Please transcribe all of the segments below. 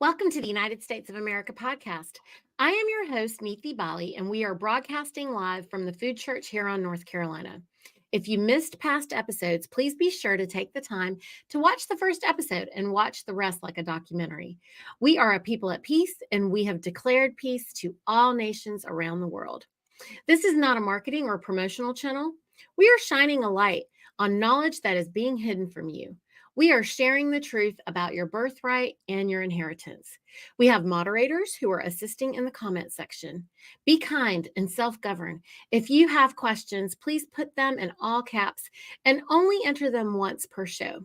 Welcome to the United States of America podcast. I am your host, Niti, and we are broadcasting live from the Food Church here on North Carolina. If you missed past episodes, please be sure to take the time to watch the first episode and watch the rest like a documentary. We are a people at peace, and we have declared peace to all nations around the world. This is not a marketing or promotional channel. We are shining a light on knowledge that is being hidden from you. We are sharing the truth about your birthright and your inheritance. We have moderators who are assisting in the comment section. Be kind and self govern. If you have questions, please put them in all caps and only enter them once per show.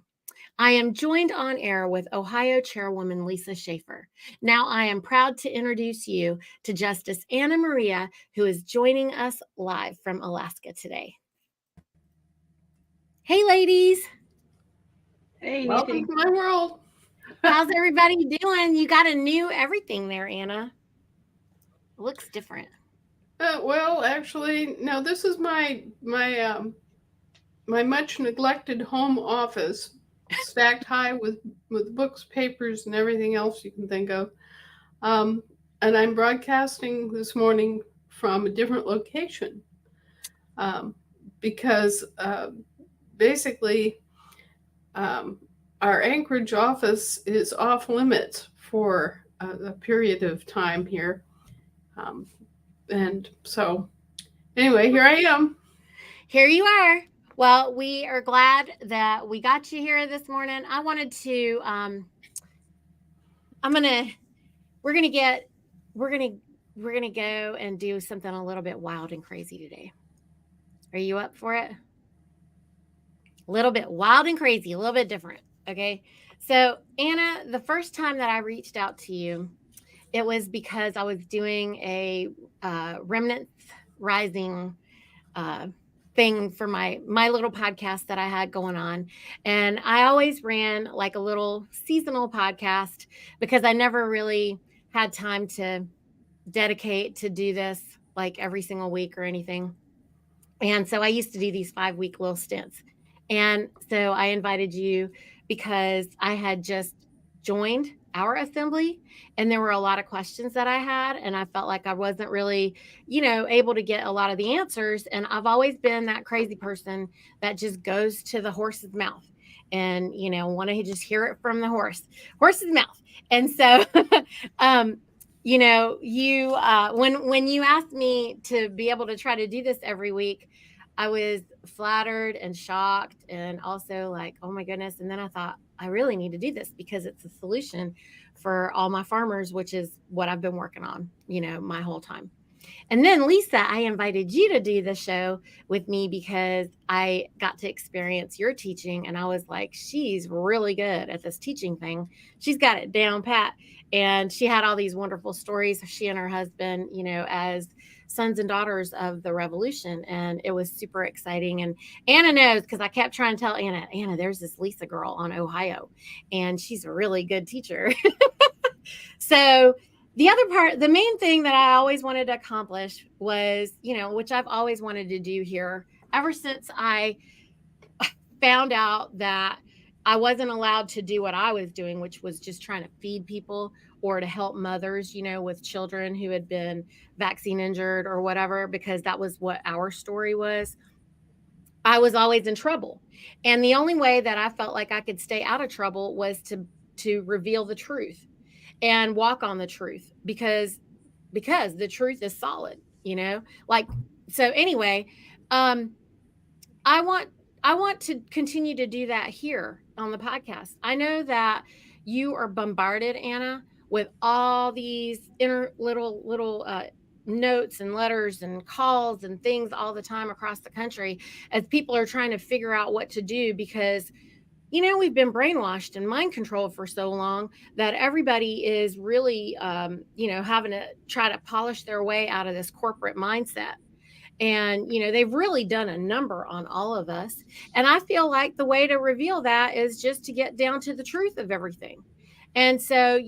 I am joined on air with Ohio Chairwoman Lisa Schaefer. Now, I am proud to introduce you to Justice Anna Maria, who is joining us live from Alaska today. Hey, ladies. Hey, Welcome Niti. to my world. How's everybody doing? You got a new everything there, Anna. It looks different. Well, actually, no. This is my much neglected home office, stacked high with books, papers, and everything else you can think of. And I'm broadcasting this morning from a different location because basically our Anchorage office is off limits for a period of time here. And so, anyway, here I am. Here you are. Well, we are glad that we got you here this morning. I wanted to, we're gonna go and do something a little bit wild and crazy today. Are you up for it? A little bit wild and crazy, a little bit different. Okay. So, Anna, the first time that I reached out to you, it was because I was doing a Remnant Rising thing for my little podcast that I had going on. And I always ran like a little seasonal podcast because I never really had time to dedicate to do this like every single week or anything. And so I used to do these 5-week little stints. And so I invited you because I had just joined our assembly and there were a lot of questions that I had. And I felt like I wasn't really, able to get a lot of the answers. And I've always been that crazy person that just goes to the horse's mouth and, want to just hear it from the horse's mouth. And so, when you asked me to be able to try to do this every week, I was flattered and shocked and also like, oh my goodness. And then I thought, I really need to do this because it's a solution for all my farmers, which is what I've been working on, my whole time. And then, Lisa, I invited you to do the show with me because I got to experience your teaching. And I was like, she's really good at this teaching thing. She's got it down pat. And she had all these wonderful stories, she and her husband, as sons and daughters of the revolution. And it was super exciting. And Anna knows because I kept trying to tell Anna, there's this Lisa girl on Ohio, and she's a really good teacher. So the other part, the main thing that I always wanted to accomplish was, which I've always wanted to do here ever since I found out that I wasn't allowed to do what I was doing, which was just trying to feed people or to help mothers, with children who had been vaccine injured or whatever, because that was what our story was. I was always in trouble. And the only way that I felt like I could stay out of trouble was to reveal the truth and walk on the truth because the truth is solid, like, so anyway, I want to continue to do that here on the podcast. I know that you are bombarded, Anna, with all these little notes and letters and calls and things all the time across the country as people are trying to figure out what to do because we've been brainwashed and mind controlled for so long that everybody is really, having to try to polish their way out of this corporate mindset. And, they've really done a number on all of us. And I feel like the way to reveal that is just to get down to the truth of everything. And so,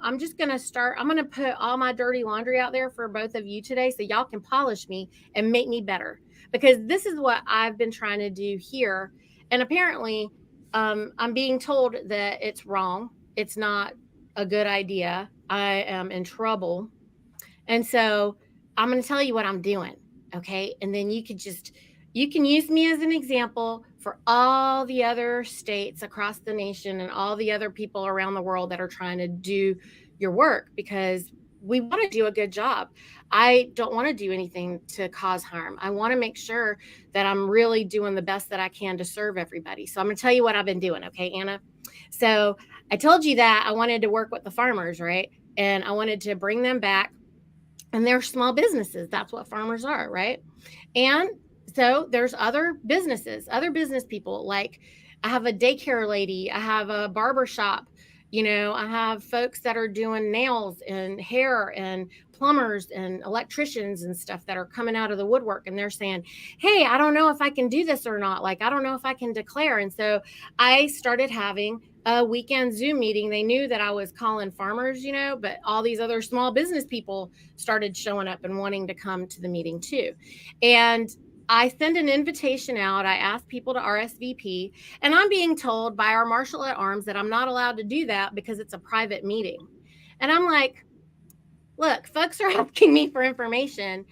I'm just going to start. I'm going to put all my dirty laundry out there for both of you today so y'all can polish me and make me better. Because this is what I've been trying to do here. And apparently, I'm being told that it's wrong. It's not a good idea. I am in trouble. And so I'm going to tell you what I'm doing. Okay. And then you can use me as an example for all the other states across the nation and all the other people around the world that are trying to do your work, because we want to do a good job. I don't want to do anything to cause harm. I want to make sure that I'm really doing the best that I can to serve everybody. So I'm going to tell you what I've been doing. Okay, Anna. So I told you that I wanted to work with the farmers, right? And I wanted to bring them back, and they're small businesses. That's what farmers are, right? And so there's other businesses, other business people. Like I have a daycare lady, I have a barber shop, I have folks that are doing nails and hair and plumbers and electricians and stuff that are coming out of the woodwork, and they're saying, "Hey, I don't know if I can do this or not. Like I don't know if I can declare." And so I started having a weekend Zoom meeting. They knew that I was calling farmers, but all these other small business people started showing up and wanting to come to the meeting too. And I send an invitation out. I ask people to RSVP, and I'm being told by our marshal at arms that I'm not allowed to do that because it's a private meeting. And I'm like, look, folks are asking me for information.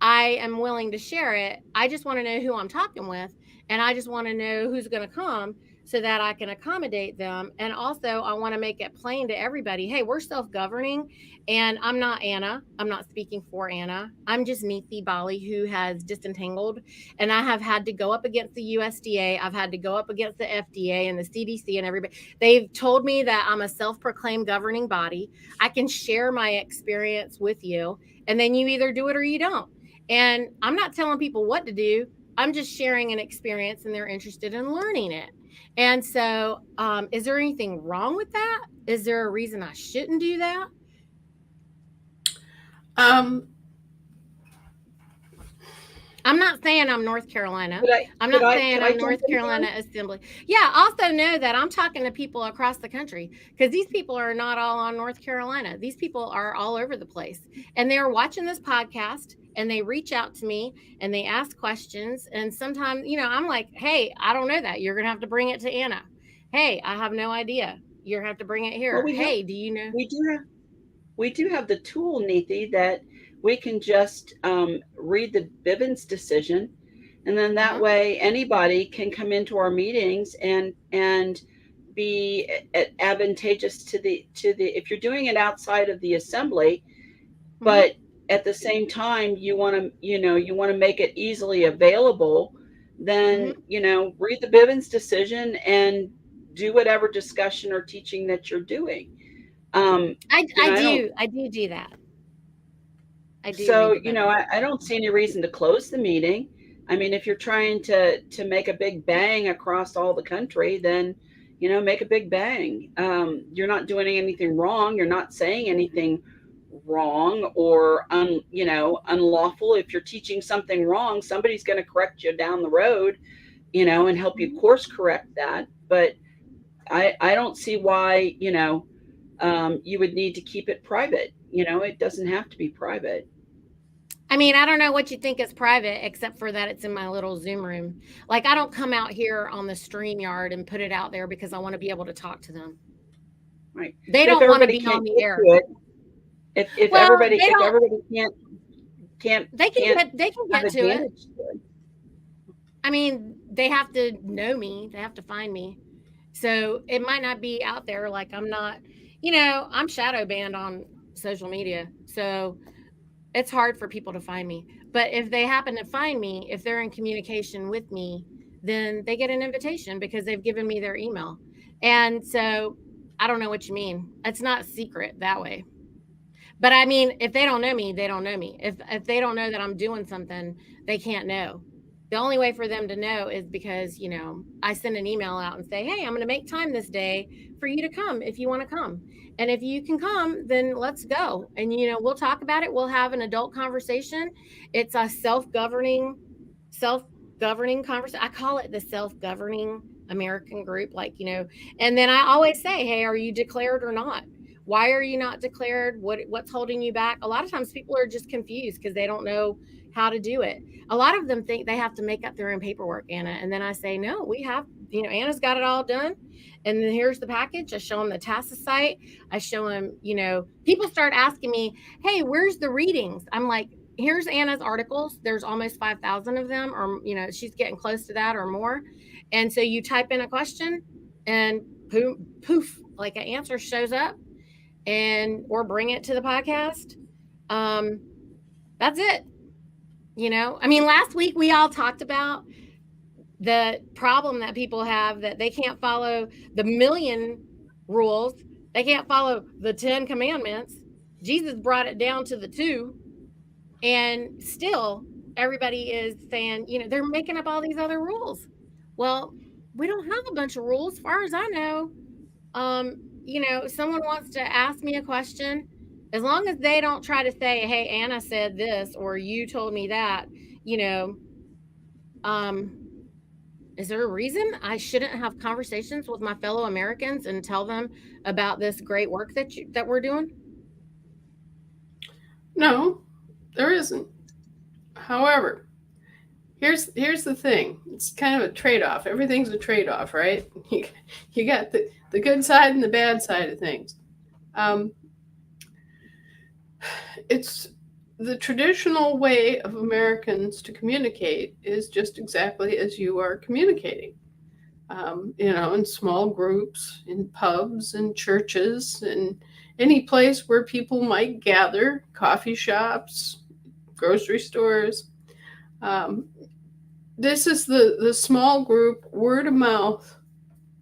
I am willing to share it. I just want to know who I'm talking with, and I just want to know who's going to come so that I can accommodate them. And also, I want to make it plain to everybody, hey, we're self-governing, and I'm not Anna. I'm not speaking for Anna. I'm just Niti Bali, who has disentangled, and I have had to go up against the USDA. I've had to go up against the FDA and the CDC and everybody. They've told me that I'm a self-proclaimed governing body. I can share my experience with you, and then you either do it or you don't. And I'm not telling people what to do. I'm just sharing an experience, and they're interested in learning it. And so, is there anything wrong with that? Is there a reason I shouldn't do that? I'm not saying I'm North Carolina. I'm not saying I'm North Carolina Assembly. Yeah, also know that I'm talking to people across the country, because these people are not all on North Carolina. These people are all over the place. And they're watching this podcast, and they reach out to me and they ask questions. And sometimes, I'm like, hey, I don't know that. You're going to have to bring it to Anna. Hey, I have no idea. You're going to have to bring it here. Hey, do you know? We do have the tool, Niti, that we can just read the Bivens decision, and then that way anybody can come into our meetings and be advantageous to the if you're doing it outside of the assembly, but at the same time you want to make it easily available, then read the Bivens decision and do whatever discussion or teaching that you're doing. I do that. I do. So, I don't see any reason to close the meeting. I mean, if you're trying to make a big bang across all the country, then, make a big bang. You're not doing anything wrong. You're not saying anything wrong or, unlawful. If you're teaching something wrong, somebody's going to correct you down the road, and help you course correct that. But I don't see why, you would need to keep it private. It doesn't have to be private. I mean, I don't know what you think is private, except for that it's in my little Zoom room. Like, I don't come out here on the StreamYard and put it out there because I want to be able to talk to them. Right. They don't want to be on the air. If everybody can't they can get to it. I mean, they have to know me. They have to find me. So it might not be out there. Like, I'm not, I'm shadow banned on social media. So it's hard for people to find me. But if they happen to find me, if they're in communication with me, then they get an invitation because they've given me their email. And so I don't know what you mean. It's not secret that way. But I mean, if they don't know me, they don't know me. If they don't know that I'm doing something, they can't know. The only way for them to know is because, I send an email out and say, hey, I'm going to make time this day for you to come if you want to come. And if you can come, then let's go. And, we'll talk about it. We'll have an adult conversation. It's a self-governing conversation. I call it the self-governing American group, and then I always say, hey, are you declared or not? Why are you not declared? What's holding you back? A lot of times people are just confused because they don't know how to do it. A lot of them think they have to make up their own paperwork, Anna. And then I say, no, we have, Anna's got it all done. And then here's the package. I show them the TASA site. I show them, people start asking me, hey, where's the readings? I'm like, here's Anna's articles. There's almost 5,000 of them, or, she's getting close to that or more. And so you type in a question and poof, like an answer shows up, or bring it to the podcast. That's it. Last week we all talked about the problem that people have, that they can't follow the million rules. They can't follow the 10 commandments. Jesus brought it down to the 2. And still everybody is saying, they're making up all these other rules. Well, we don't have a bunch of rules, as far as I know. If someone wants to ask me a question, as long as they don't try to say, hey, Anna said this, or you told me that, is there a reason I shouldn't have conversations with my fellow Americans and tell them about this great work that we're doing? No, there isn't. However, here's the thing. It's kind of a trade-off. Everything's a trade-off, right? You got the good side and the bad side of things. It's the traditional way of Americans to communicate is just exactly as you are communicating. In small groups, in pubs, in churches, and any place where people might gather, coffee shops, grocery stores. This is the small group word of mouth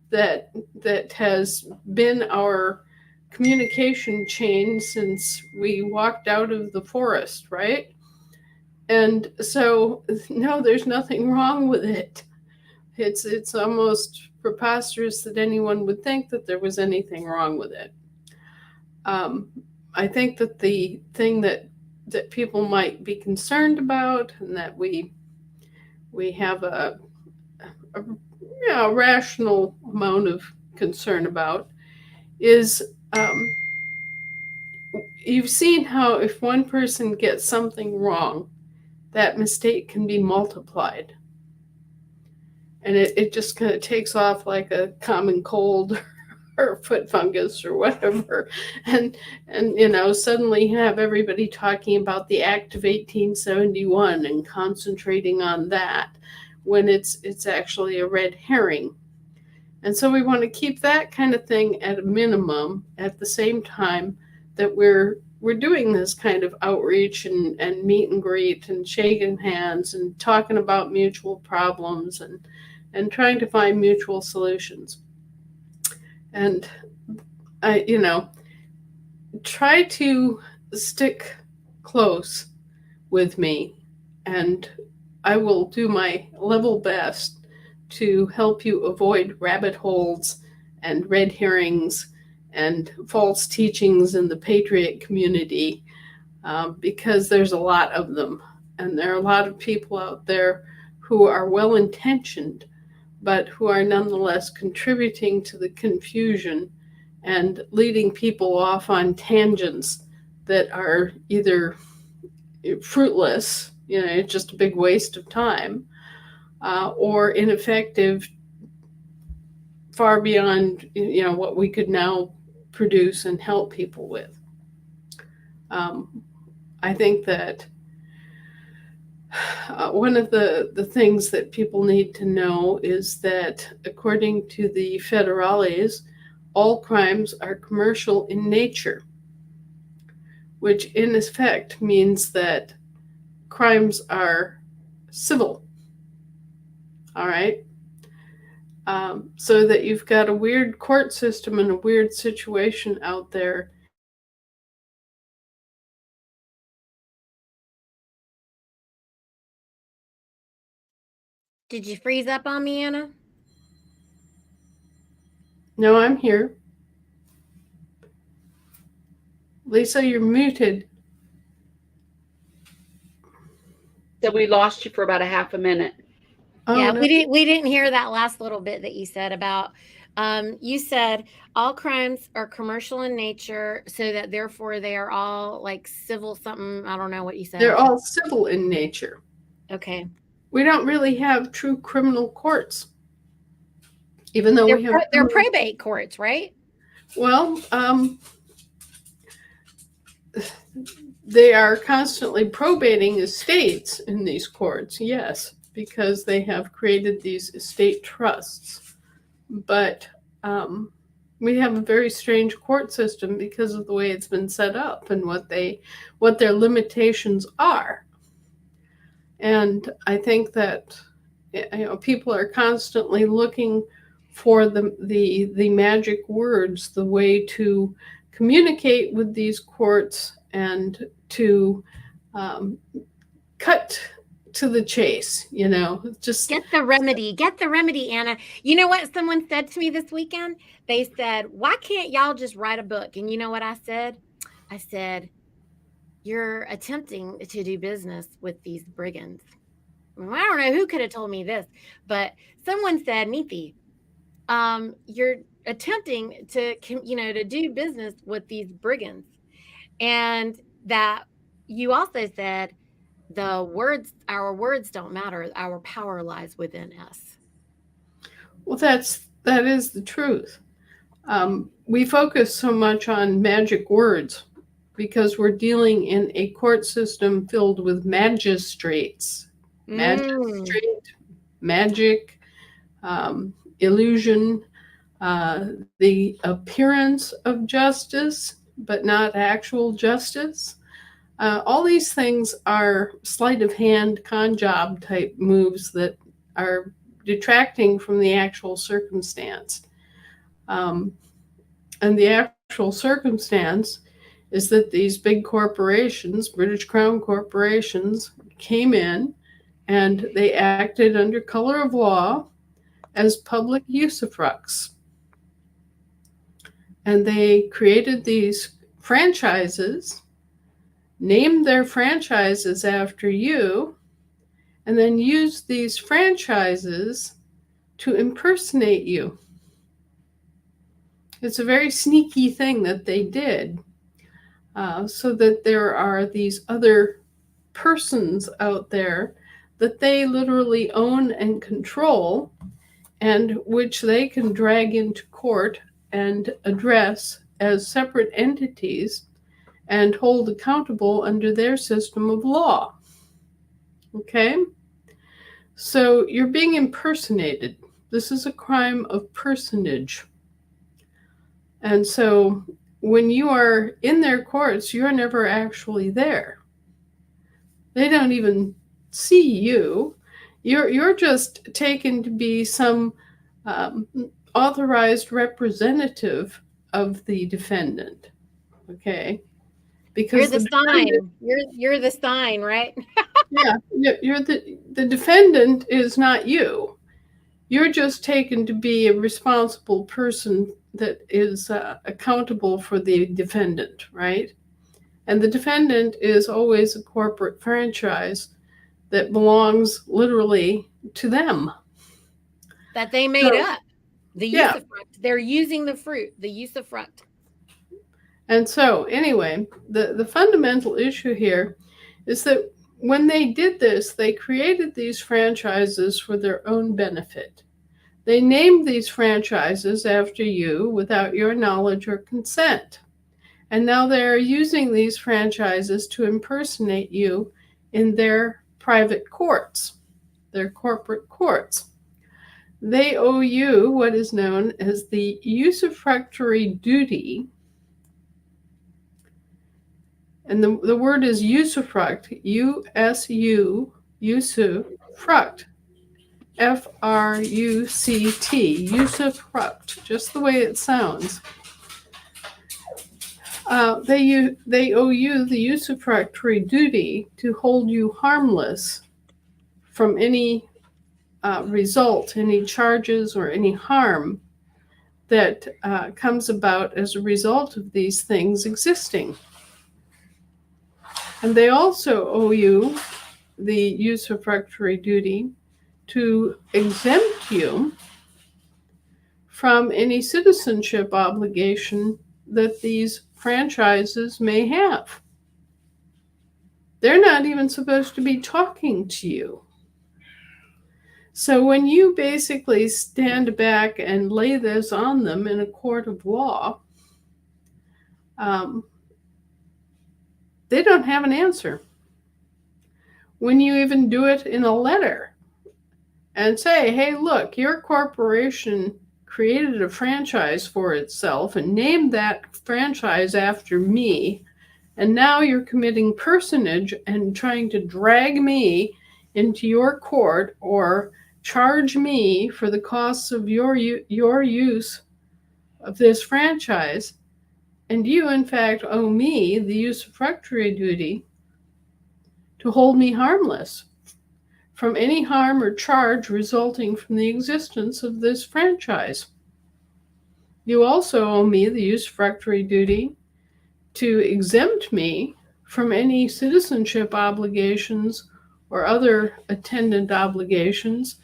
that has been our communication chain since we walked out of the forest, right? And so, no, there's nothing wrong with it. It's almost preposterous that anyone would think that there was anything wrong with it. I think that the thing that people might be concerned about, and that we have a rational amount of concern about, is you've seen how if one person gets something wrong, that mistake can be multiplied. And it just kind of takes off like a common cold or foot fungus or whatever. And suddenly you have everybody talking about the Act of 1871 and concentrating on that when it's actually a red herring. And so we want to keep that kind of thing at a minimum, at the same time that we're doing this kind of outreach and meet and greet and shaking hands and talking about mutual problems and trying to find mutual solutions. And I try to stick close with me, and I will do my level best to help you avoid rabbit holes and red herrings and false teachings in the patriot community, because there's a lot of them. And there are a lot of people out there who are well-intentioned, but who are nonetheless contributing to the confusion and leading people off on tangents that are either fruitless, it's just a big waste of time, or ineffective, far beyond what we could now produce and help people with. I think that one of the things that people need to know is that according to the federales, all crimes are commercial in nature, which in effect means that crimes are civil. All right? So that you've got a weird court system and a weird situation out there. Did you freeze up on me, Anna? No, I'm here. Lisa, you're muted. So we lost you for about a half a minute. Oh, yeah, no. we didn't hear that last little bit that you said about You said all crimes are commercial in nature, so that therefore they are all like civil something. I don't know what you They're said. all civil in nature. Okay. We don't really have true criminal courts, even though we have They're criminal. probate courts, right? Well, they are constantly probating estates in these courts, yes, because they have created these estate trusts. But we have a very strange court system because of the way it's been set up and what their limitations are. And I think that people are constantly looking for the magic words, the way to communicate with these courts and to um, cut to the chase. Just Get the remedy, Anna. You know what someone said to me this weekend? They said, "Why can't y'all just write a book?" And you know what I said? I said, "You're attempting to do business with these brigands." Well, I don't know who could have told me this, but someone said, "Niti, you're attempting to, to do business with these brigands." And that you also said, our words don't matter. Our power lies within us. well, that is the truth. We focus so much on magic words because we're dealing in a court system filled with magistrates. Mm. Magistrate, magic, illusion, the appearance of justice, but not actual justice. All these things are sleight of hand, con job type moves that are detracting from the actual circumstance. Um, and the actual circumstance is that these big corporations, British Crown corporations, came in and they acted under color of law as public usufructs. And they created these franchises, named their franchises after you, and then used these franchises to impersonate you. It's a very sneaky thing that they did, so that there are these other persons out there that they literally own and control, and which they can drag into court and address as separate entities and hold accountable under their system of law. Okay? So you're being impersonated. This is a crime of personage. And so when you are in their courts, you're never actually there. They don't even see you. You're just taken to be some um, authorized representative of the defendant. Okay, You're because the the defendant, sign. You're the sign, right? yeah, you're the defendant is not you. You're just taken to be a responsible person that is accountable for the defendant, right? And the defendant is always a corporate franchise that belongs literally to them. That they made So, up. The yeah. usufruct. They're using the fruit. The usufruct. And so, anyway, the fundamental issue here is that when they did this, they created these franchises for their own benefit. They named these franchises after you without your knowledge or consent. And now they're using these franchises to impersonate you in their private courts, their corporate courts. They owe you what is known as the usufructory duty. And the word is usufruct, U-S-U, usufruct, F-R-U-C-T, usufruct, just the way it sounds. They owe you the usufructory duty to hold you harmless from any result, any charges, or any harm that comes about as a result of these things existing. And they also owe you the usufructory duty to exempt you from any citizenship obligation that these franchises may have. They're not even supposed to be talking to you. So when you basically stand back and lay this on them in a court of law, they don't have an answer. When you even do it in a letter and say, hey, look, your corporation created a franchise for itself and named that franchise after me, and now you're committing personage and trying to drag me into your court or charge me for the costs of your use of this franchise, and you in fact owe me the usufructuary duty to hold me harmless from any harm or charge resulting from the existence of this franchise. You also owe me the usufructuary duty to exempt me from any citizenship obligations or other attendant obligations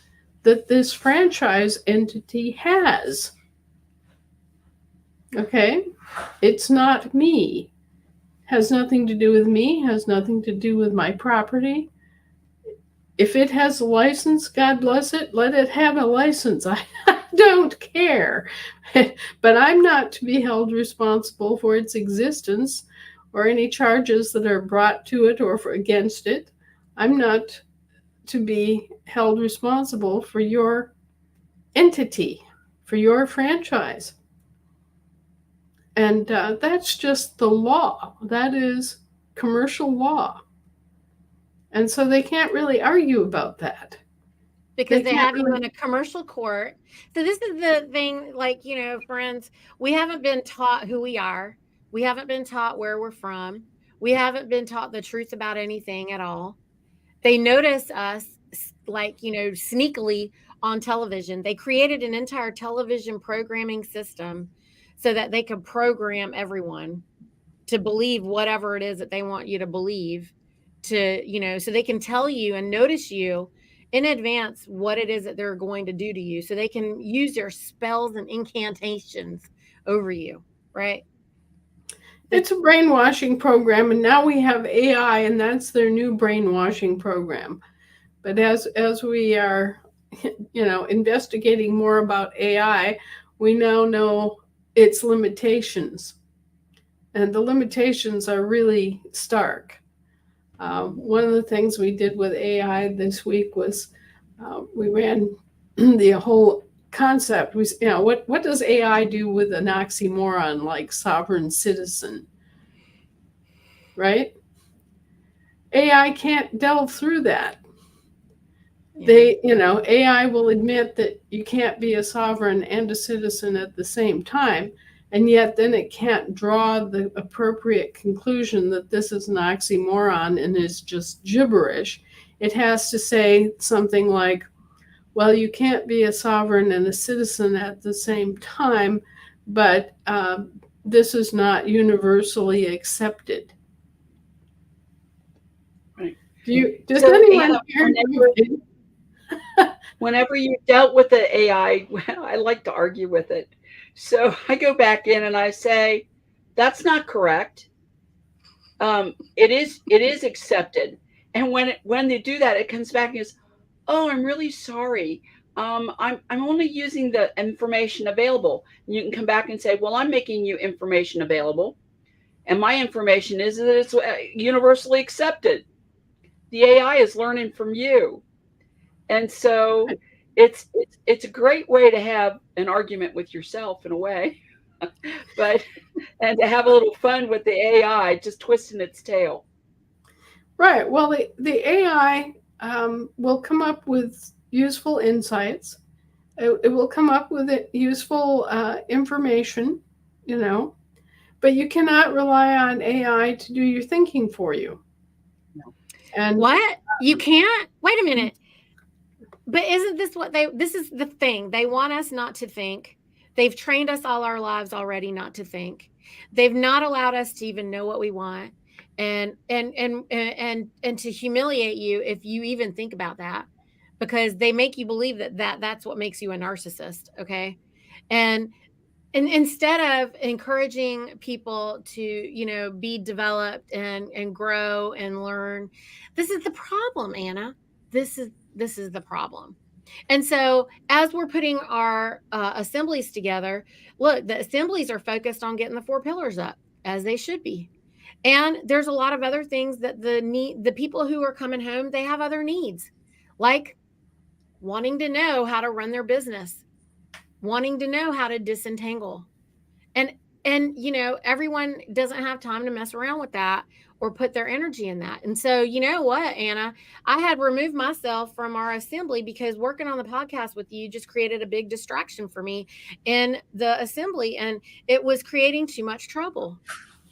that this franchise entity has. Okay? It's not me. Has nothing to do with me, has nothing to do with my property. If it has a license, God bless it, let it have a license. I don't care. But I'm not to be held responsible for its existence or any charges that are brought to it or against it. I'm not to be held responsible for your entity, for your franchise. And that's just the law. That is commercial law. And so they can't really argue about that. Because they have you in a commercial court. So this is the thing, like, friends, we haven't been taught who we are. We haven't been taught where we're from. We haven't been taught the truth about anything at all. They notice us, like, sneakily on television. They created an entire television programming system so that they could program everyone to believe whatever it is that they want you to believe, to, so they can tell you and notice you in advance what it is that they're going to do to you, so they can use their spells and incantations over you, right? It's a brainwashing program, and now we have AI, and that's their new brainwashing program. But as we are, investigating more about AI, we now know its limitations, and the limitations are really stark. One of the things we did with AI this week was we ran the whole concept. What does AI do with an oxymoron like sovereign citizen? Right? AI can't delve through that. Yeah. AI will admit that you can't be a sovereign and a citizen at the same time. And yet then it can't draw the appropriate conclusion that this is an oxymoron and is just gibberish. It has to say something like, well, you can't be a sovereign and a citizen at the same time, but this is not universally accepted. Right. Does anyone here whenever you dealt with the AI, I like to argue with it. So I go back in and I say, that's not correct. It is accepted. And when they do that, it comes back and goes, oh, I'm really sorry. I'm only using the information available. And you can come back and say, well, I'm making you information available. And my information is that it's universally accepted. The AI is learning from you. And so it's a great way to have an argument with yourself in a way, and to have a little fun with the AI, just twisting its tail. Right. Well, the AI will come up with useful insights. It will come up with useful information, but you cannot rely on AI to do your thinking for you. No. And what? You can't? Wait a minute. But isn't this this is the thing. They want us not to think. They've trained us all our lives already not to think. They've not allowed us to even know what we want, and to humiliate you if you even think about that, because they make you believe that that's what makes you a narcissist. Okay. And instead of encouraging people to, be developed and grow and learn, this is the problem, Anna. This is the problem. And so, as we're putting our assemblies together, look, the assemblies are focused on getting the four pillars up, as they should be. And there's a lot of other things that the people who are coming home, they have other needs, like wanting to know how to run their business, wanting to know how to disentangle. And everyone doesn't have time to mess around with that or put their energy in that. And so, you know what, Anna, I had removed myself from our assembly because working on the podcast with you just created a big distraction for me in the assembly, and it was creating too much trouble.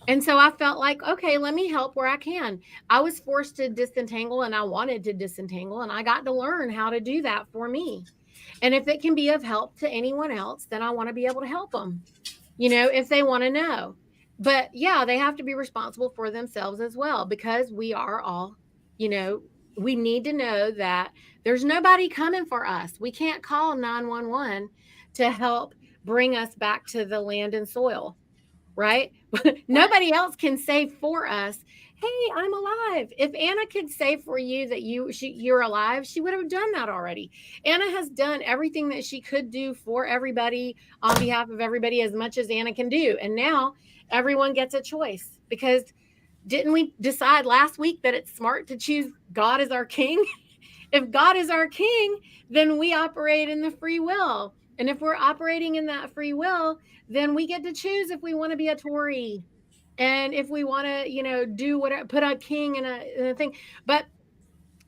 And so I felt like, okay, let me help where I can. I was forced to disentangle, and I wanted to disentangle, and I got to learn how to do that for me. And if it can be of help to anyone else, then I want to be able to help them, if they want to know. But yeah, they have to be responsible for themselves as well, because we are all, you know, we need to know that there's nobody coming for us. We can't call 911 to help bring us back to the land and soil, right? Nobody else can say for us, hey, I'm alive. If Anna could say for you that you're alive, she would have done that already. Anna has done everything that she could do for everybody, on behalf of everybody, as much as Anna can do. And now everyone gets a choice, because didn't we decide last week that it's smart to choose God as our king? If God is our king, then we operate in the free will. And if we're operating in that free will, then we get to choose if we want to be a Tory, and if we want to, do what, put a king in a thing. But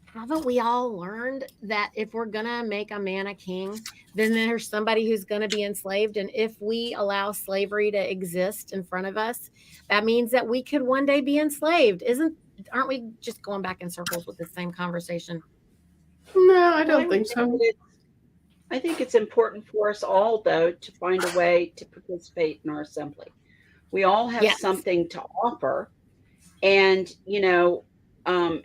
haven't we all learned that if we're going to make a man a king, then there's somebody who's going to be enslaved? And if we allow slavery to exist in front of us, that means that we could one day be enslaved. Aren't we just going back in circles with the same conversation? No, I Well, don't think so. I think it's important for us all, though, to find a way to participate in our assembly. We all have Yes. something to offer. And,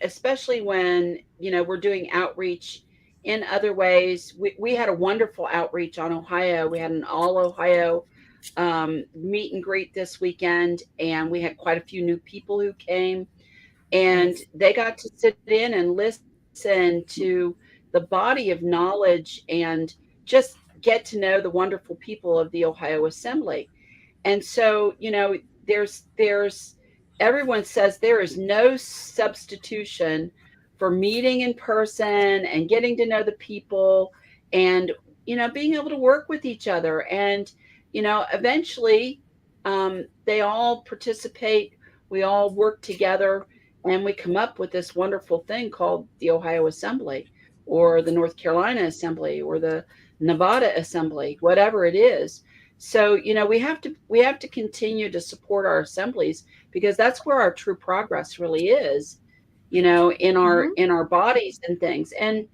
especially when, we're doing outreach in other ways. We had a wonderful outreach on Ohio. We had an all Ohio meet and greet this weekend, and we had quite a few new people who came, and Nice. they got to sit in and listen to the body of knowledge and just get to know the wonderful people of the Ohio Assembly. And so, there's everyone says there is no substitution for meeting in person and getting to know the people, and, being able to work with each other. And, eventually, they all participate, we all work together, and we come up with this wonderful thing called the Ohio Assembly, or the North Carolina Assembly, or the Nevada Assembly, whatever it is. So, we have to continue to support our assemblies, because that's where our true progress really is, in our Mm-hmm. bodies and things. And,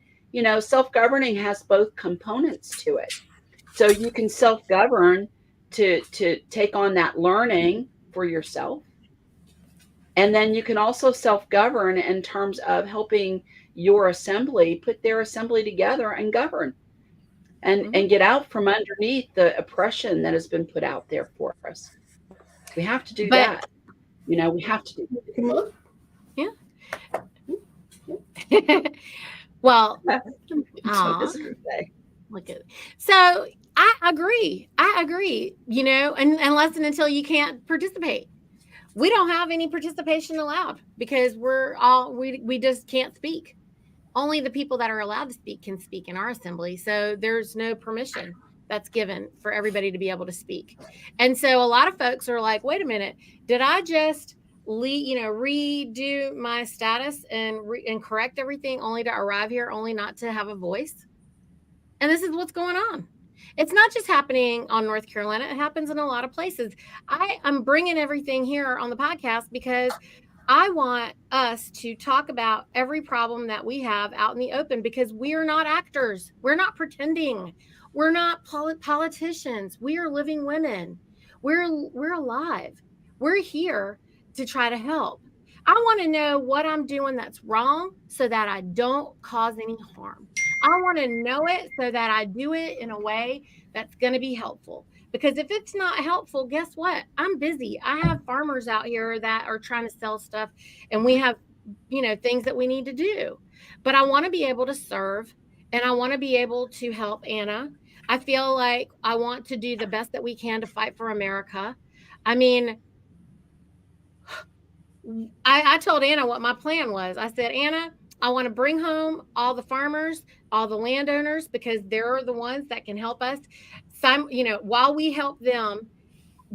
self-governing has both components to it. So you can self-govern to take on that learning for yourself. And then you can also self-govern in terms of helping your assembly put their assembly together and govern, Mm-hmm. and get out from underneath the oppression that has been put out there for us. We have to do But that. We have to do Come on. yeah. Well, that. That's what ah, this is say. look at. So I agree. I agree. And unless and until you can't participate, we don't have any participation allowed, because we just can't speak. Only the people that are allowed to speak can speak in our assembly. So there's no permission that's given for everybody to be able to speak. And so a lot of folks are like, wait a minute, did I just redo my status and correct everything, only to arrive here, only not to have a voice? And this is what's going on. It's not just happening on North Carolina. It happens in a lot of places. I'm bringing everything here on the podcast because I want us to talk about every problem that we have out in the open, because we are not actors. We're not pretending. We're not politicians. We are living women. We're alive. We're here to try to help. I want to know what I'm doing that's wrong so that I don't cause any harm. I want to know it so that I do it in a way that's going to be helpful. Because if it's not helpful, guess what? I'm busy. I have farmers out here that are trying to sell stuff, and we have, things that we need to do. But I want to be able to serve, and I want to be able to help Anna. I feel like I want to do the best that we can to fight for America. I mean, I told Anna what my plan was. I said, Anna, I want to bring home all the farmers, all the landowners, because they're the ones that can help us. While we help them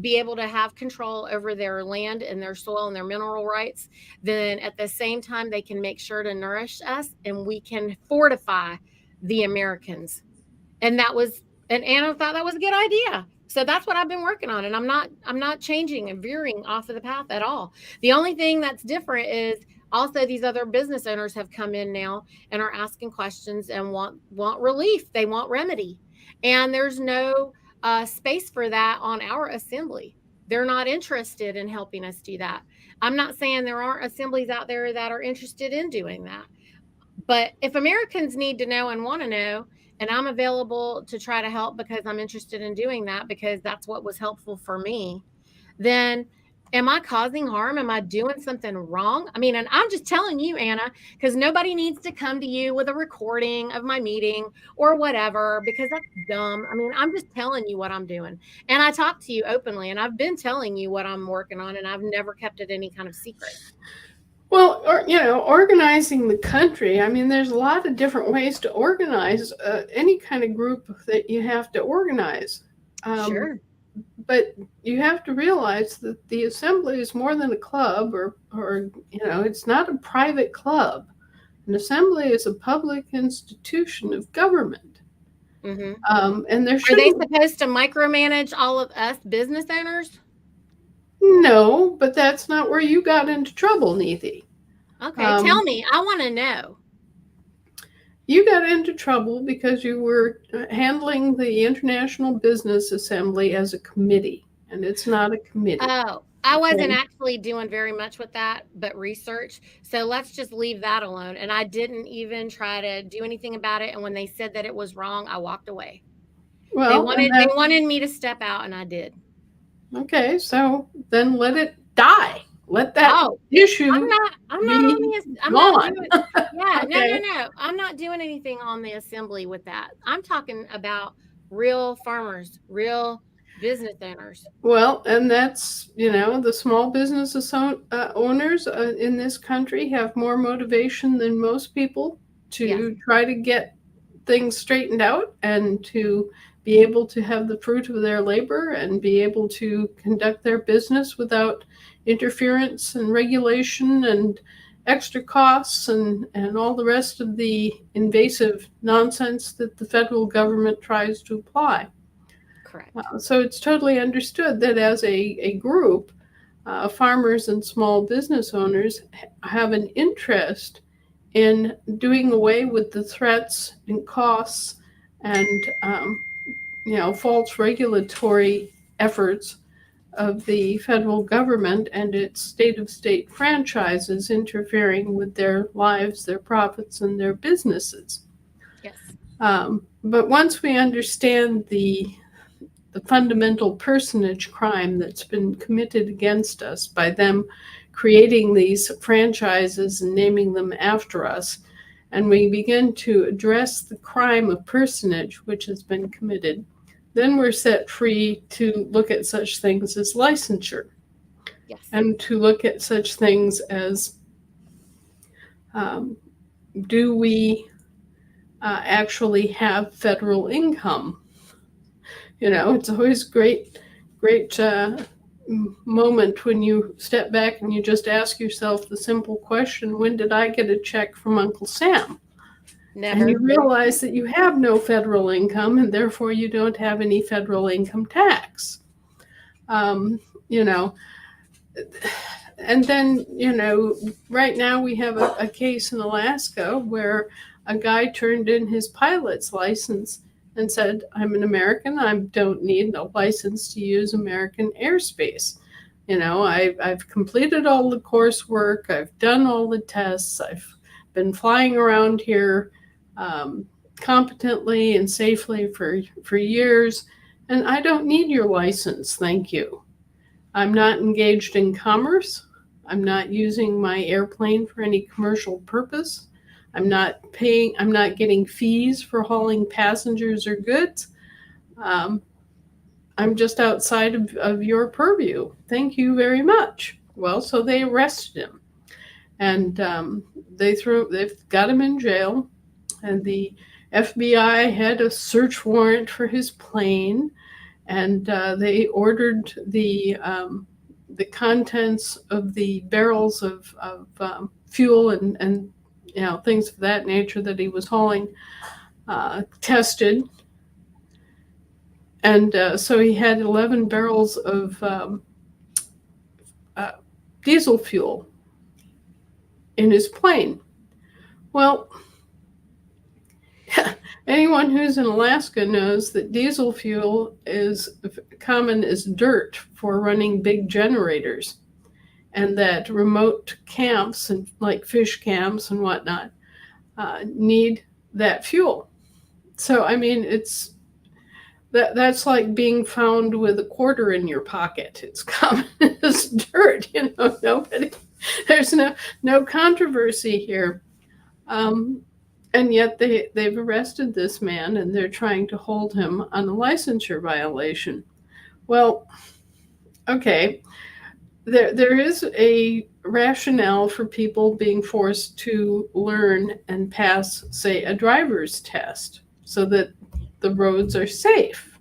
be able to have control over their land and their soil and their mineral rights, then at the same time, they can make sure to nourish us and we can fortify the Americans. And Anna thought that was a good idea. So that's what I've been working on. And I'm not changing and veering off of the path at all. The only thing that's different is also these other business owners have come in now and are asking questions and want relief. They want remedy. And there's no space for that on our assembly. They're not interested in helping us do that. I'm not saying there aren't assemblies out there that are interested in doing that. But if Americans need to know and want to know, and I'm available to try to help because I'm interested in doing that, because that's what was helpful for me, then am I causing harm? Am I doing something wrong? I mean, and I'm just telling you, Anna, because nobody needs to come to you with a recording of my meeting or whatever, because that's dumb. I mean, I'm just telling you what I'm doing. And I talk to you openly, and I've been telling you what I'm working on, and I've never kept it any kind of secret. Well, organizing the country, I mean, there's a lot of different ways to organize any kind of group that you have to organize. Sure. But you have to realize that the assembly is more than a club or it's not a private club. An assembly is a public institution of government. Mm-hmm. And there Are they supposed to micromanage all of us business owners? No, but that's not where you got into trouble, Niti. Okay, tell me. I want to know. You got into trouble because you were handling the International Business Assembly as a committee, and it's not a committee. Oh, I wasn't actually doing very much with that, but research. So let's just leave that alone. And I didn't even try to do anything about it. And when they said that it was wrong, I walked away. Well, they wanted me to step out, and I did. Okay, so then let it die. Let that issue. I'm not doing, okay. No. I'm not doing anything on the assembly with that. I'm talking about real farmers, real business owners. Well, and that's, the small business owners in this country have more motivation than most people to try to get things straightened out and to be able to have the fruit of their labor and be able to conduct their business without interference and regulation and extra costs and all the rest of the invasive nonsense that the federal government tries to apply. Correct. So it's totally understood that as a group, farmers and small business owners have an interest in doing away with the threats and costs and false regulatory efforts of the federal government and its state-of-state franchises interfering with their lives, their profits, and their businesses. Yes. But once we understand the fundamental personage crime that's been committed against us by them creating these franchises and naming them after us, and we begin to address the crime of personage which has been committed, then we're set free to look at such things as licensure. Yes. And to look at such things as do we actually have federal income? It's always great moment when you step back and you just ask yourself the simple question, when did I get a check from Uncle Sam? Never. And you realize that you have no federal income and therefore you don't have any federal income tax. And then, right now we have a case in Alaska where a guy turned in his pilot's license and said, I'm an American, I don't need a license to use American airspace. I've completed all the coursework. I've done all the tests. I've been flying around here um, competently and safely for years, and I don't need your license. Thank you. I'm not engaged in commerce. I'm not using my airplane for any commercial purpose. I'm not getting fees for hauling passengers or goods. Um, I'm just outside of your purview. Thank you very much. Well, so they arrested him, and they've got him in jail, and the FBI had a search warrant for his plane, and they ordered the contents of the barrels of fuel and things of that nature that he was hauling tested. And so he had 11 barrels of uh, diesel fuel in his plane. Well, anyone who's in Alaska knows that diesel fuel is common as dirt for running big generators, and that remote camps and like fish camps and whatnot need that fuel. So I mean, that's like being found with a quarter in your pocket. It's common as dirt. Nobody. There's no controversy here. Um, and yet they've arrested this man, and they're trying to hold him on a licensure violation. Well, okay, there is a rationale for people being forced to learn and pass, say, a driver's test so that the roads are safe.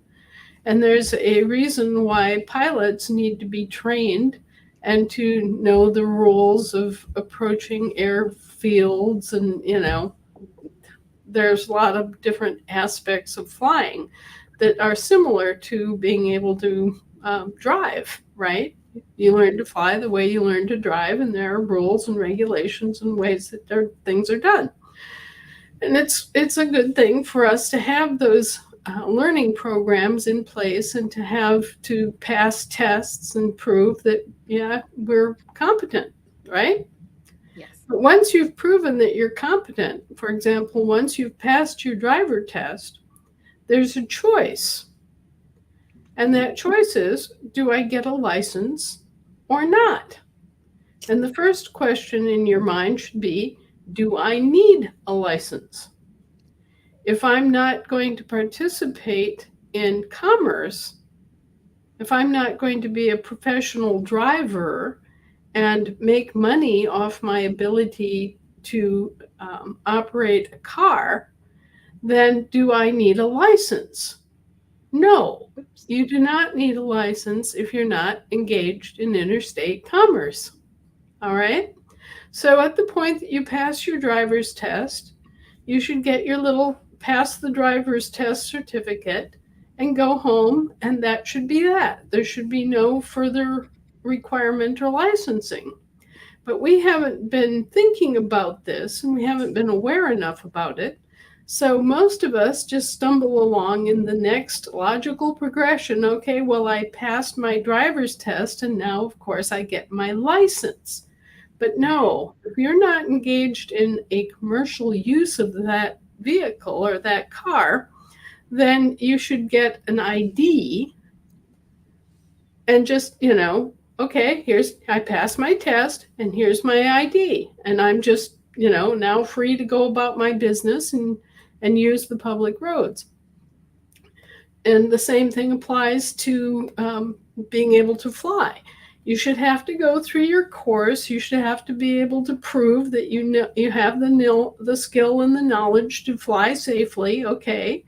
And there's a reason why pilots need to be trained and to know the rules of approaching airfields, and there's a lot of different aspects of flying that are similar to being able to drive, right? You learn to fly the way you learn to drive, and there are rules and regulations and ways that things are done. And it's a good thing for us to have those learning programs in place, and to have to pass tests and prove that, yeah, we're competent, right? Yes. But once you've proven that you're competent, for example, once you've passed your driver test, there's a choice. And that choice is, do I get a license or not? And the first question in your mind should be, do I need a license? If I'm not going to participate in commerce, if I'm not going to be a professional driver and make money off my ability to operate a car, then do I need a license? No, you do not need a license if you're not engaged in interstate commerce. All right? So at the point that you pass your driver's test, you should get your little pass the driver's test certificate and go home, and that should be that. There should be no further requirement or licensing. But we haven't been thinking about this, and we haven't been aware enough about it. So most of us just stumble along in the next logical progression. Okay, well, I passed my driver's test, and now, of course, I get my license. But no, if you're not engaged in a commercial use of that vehicle or that car, then you should get an ID and just, okay, I passed my test, and here's my ID. And I'm just, now free to go about my business and use the public roads. And the same thing applies to being able to fly. You should have to go through your course. You should have to be able to prove that you have the skill and the knowledge to fly safely, okay?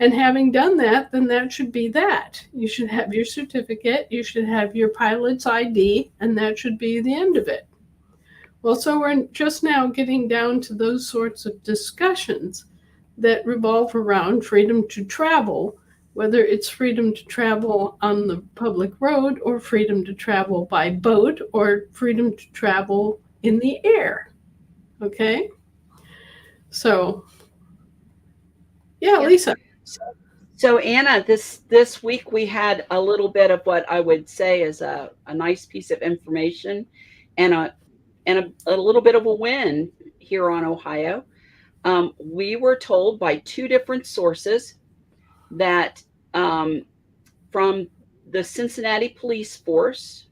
And having done that, then that should be that. You should have your certificate, you should have your pilot's ID, and that should be the end of it. Well, so we're just now getting down to those sorts of discussions that revolve around freedom to travel, whether it's freedom to travel on the public road, or freedom to travel by boat, or freedom to travel in the air. Okay? So, yeah, Yep. Lisa. So Anna, this week we had a little bit of what I would say is a nice piece of information and a little bit of a win here on Ohio. We were told by two different sources that um, from the Cincinnati police force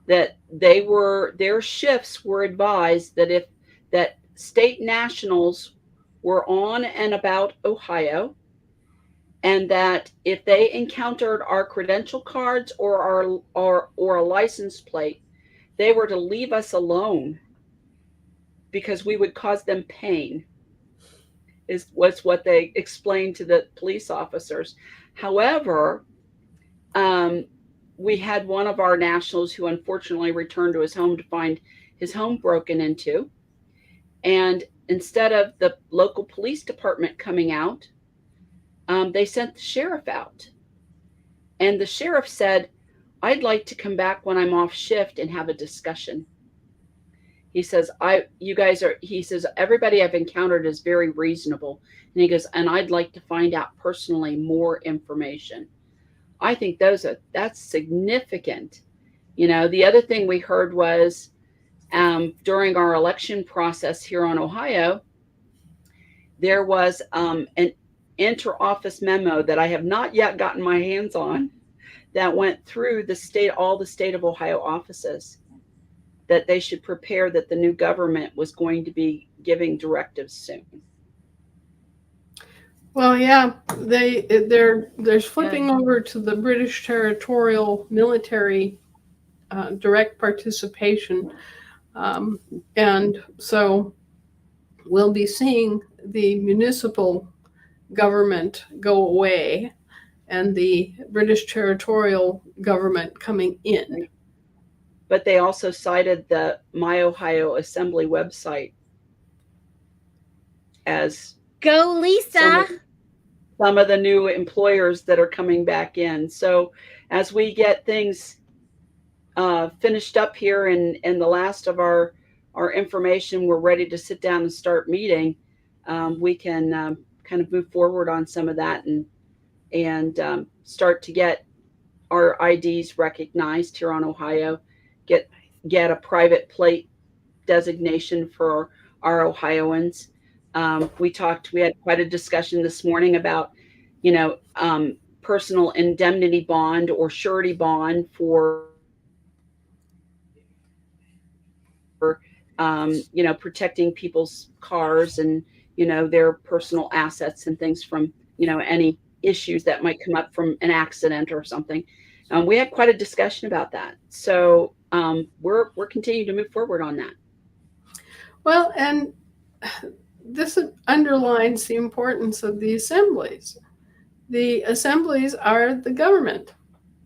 that their shifts were advised that if that state nationals were on and about Ohio, and that if they encountered our credential cards or a license plate, they were to leave us alone because we would cause them pain. Is was what they explained to the police officers. However, um, we had one of our nationals who unfortunately returned to his home to find his home broken into, and instead of the local police department coming out, they sent the sheriff out. And the sheriff said, I'd like to come back when I'm off shift and have a discussion. He says, he says, everybody I've encountered is very reasonable. And he goes, and I'd like to find out personally more information. I think that's significant. You know, the other thing we heard was during our election process here on Ohio, there was an inter-office memo that I have not yet gotten my hands on that went through all the state of Ohio offices, that they should prepare that the new government was going to be giving directives soon. Well, yeah, they're flipping over to the British territorial military direct participation, and so we'll be seeing the municipal government go away and the British territorial government coming in. But they also cited the My Ohio Assembly website as Go, Lisa. Some of the new employers that are coming back in. So as we get things finished up here and the last of our information, we're ready to sit down and start meeting. We can kind of move forward on some of that and start to get our IDs recognized here on Ohio, get a private plate designation for our Ohioans. We had quite a discussion this morning about, personal indemnity bond or surety bond for, protecting people's cars and, their personal assets and things from, any issues that might come up from an accident or something. We had quite a discussion about that. So we're continuing to move forward on that. Well, and this underlines the importance of the assemblies. The assemblies are the government,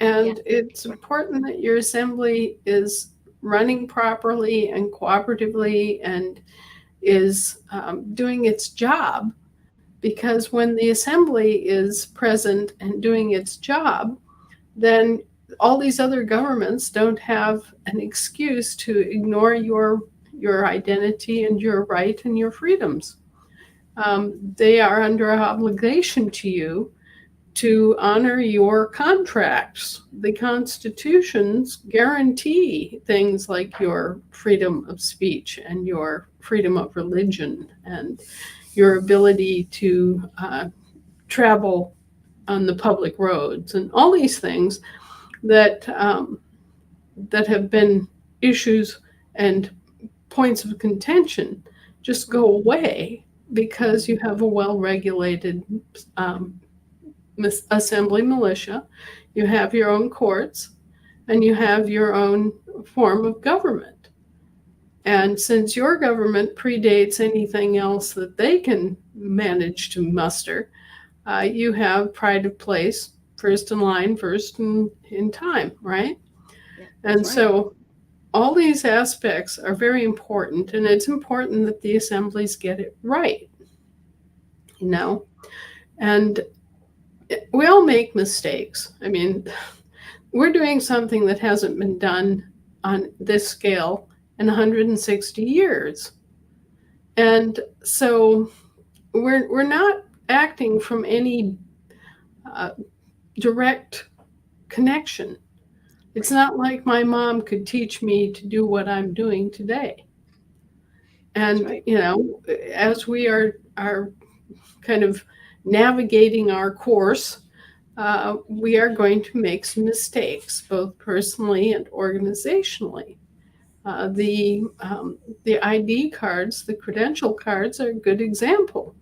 and it's important that your assembly is running properly and cooperatively and is doing its job, because when the assembly is present and doing its job, then all these other governments don't have an excuse to ignore your identity and your right and your freedoms. They are under an obligation to you to honor your contracts. The constitutions guarantee things like your freedom of speech and your freedom of religion and your ability to travel on the public roads and all these things that have been issues and points of contention just go away because you have a well-regulated assembly militia, you have your own courts, and you have your own form of government. And since your government predates anything else that they can manage to muster, you have pride of place, first in line, first in time, right? Yeah, and right. So all these aspects are very important, and it's important that the assemblies get it right, and we all make mistakes. I mean, we're doing something that hasn't been done on this scale in 160 years. And so we're not acting from any uh, direct connection. It's not like my mom could teach me to do what I'm doing today. That's And right. as we are kind of navigating our course, we are going to make some mistakes, both personally and organizationally. Uh, the the ID cards, the credential cards, are a good example.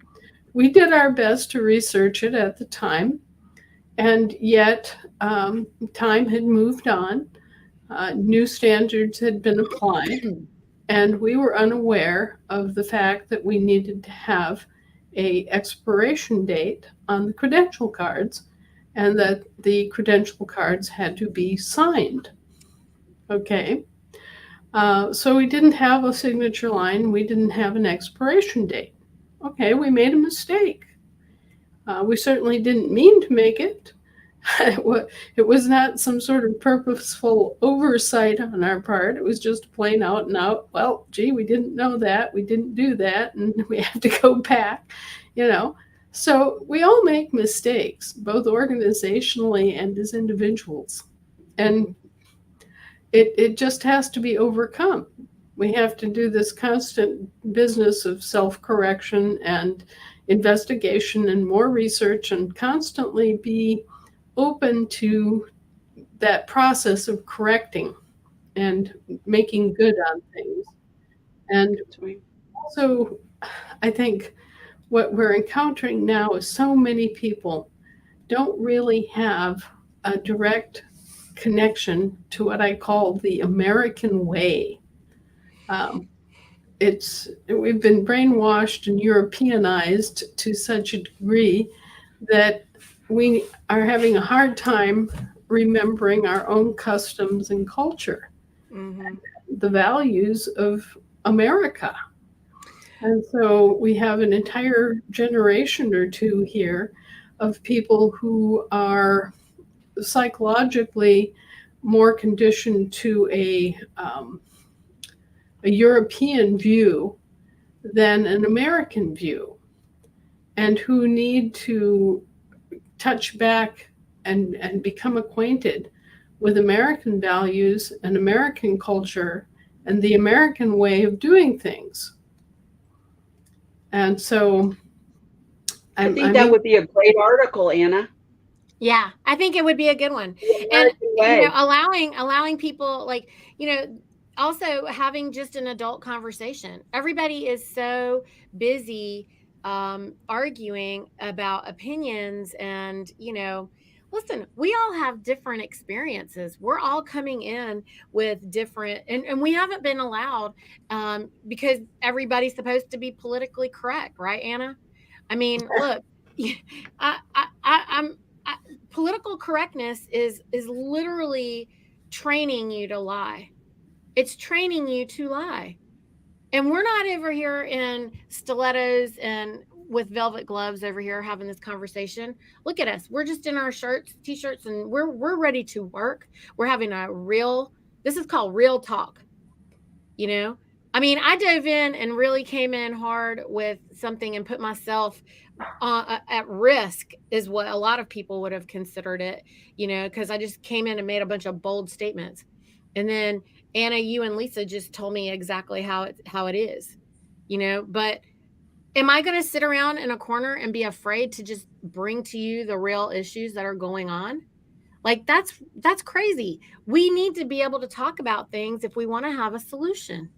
We did our best to research it at the time, and yet time had moved on. New standards had been applied, and we were unaware of the fact that we needed to have a expiration date on the credential cards, and that the credential cards had to be signed. Okay, so we didn't have a signature line, we didn't have an expiration date. Okay, we made a mistake. We certainly didn't mean to make it. It was not some sort of purposeful oversight on our part. It was just plain out and out, well, gee, we didn't know that, we didn't do that, and we have to go back, you know. So we all make mistakes, both organizationally and as individuals. And it just has to be overcome. We have to do this constant business of self correction and investigation and more research, and constantly be open to that process of correcting and making good on things. And That's right. also, I think what we're encountering now is so many people don't really have a direct connection to what I call the American way. Um, we've been brainwashed and Europeanized to such a degree that we are having a hard time remembering our own customs and culture, Mm-hmm. the values of America. And so we have an entire generation or two here of people who are psychologically more conditioned to a European view than an American view, and who need to touch back and become acquainted with American values and American culture and the American way of doing things. And so I think I'm that in, would be a great article, Anna. Yeah, I think it would be a good one. The And American way. allowing people, like, also having just an adult conversation. Everybody is so busy arguing about opinions, and listen, we all have different experiences. We're all coming in with different, and we haven't been allowed, because everybody's supposed to be politically correct, right, Anna? I mean, look, I'm I, political correctness is literally training you to lie. It's training you to lie. And we're not over here in stilettos and with velvet gloves over here having this conversation. Look at us. We're just in our shirts, t-shirts, and we're ready to work. We're having a real, this is called real talk, you know? I mean, I dove in and really came in hard with something and put myself at risk, is what a lot of people would have considered it, because I just came in and made a bunch of bold statements. And then Anna, you and Lisa just told me exactly how it is, but am I going to sit around in a corner and be afraid to just bring to you the real issues that are going on? Like, that's crazy. We need to be able to talk about things if we want to have a solution.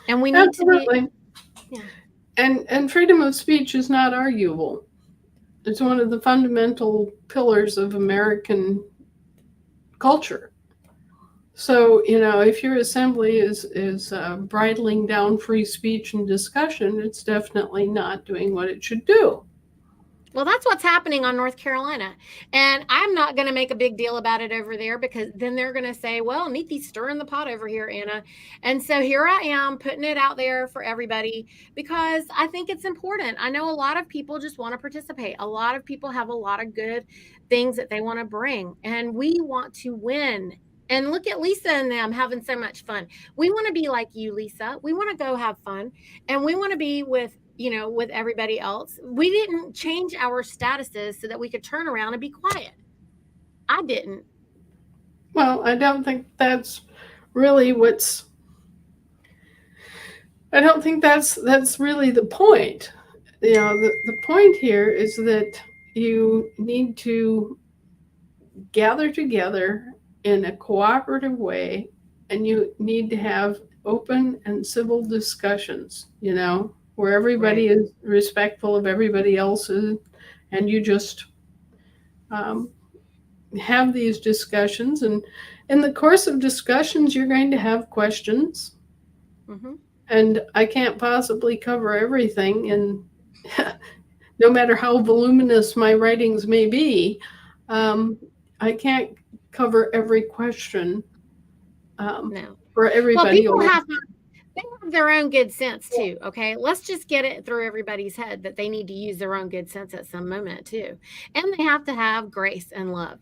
And we need to be, absolutely. yeah. And freedom of speech is not arguable. It's one of the fundamental pillars of American culture. So, if your assembly is bridling down free speech and discussion, it's definitely not doing what it should do. Well, that's what's happening on North Carolina. And I'm not going to make a big deal about it over there, because then they're going to say, well, Niti's stirring the pot over here, Anna. And so here I am putting it out there for everybody, because I think it's important. I know a lot of people just want to participate. A lot of people have a lot of good things that they want to bring, and we want to win. And look at Lisa and them having so much fun. We want to be like you, Lisa. We want to go have fun, and we want to be with with everybody else. We didn't change our statuses so that we could turn around and be quiet. I didn't. Well, I don't think that's really what's. I don't think that's really the point. The point here is that you need to gather together in a cooperative way, and you need to have open and civil discussions, where everybody Right. is respectful of everybody else's, and you just um, have these discussions. And in the course of discussions, you're going to have questions, Hmm. and I can't possibly cover everything. And no matter how voluminous my writings may be, um, I can't cover every question um, No. for Well, everybody. people have they have their own good sense too. Okay. Let's just get it through everybody's head that they need to use their own good sense at some moment too. And they have to have grace and love.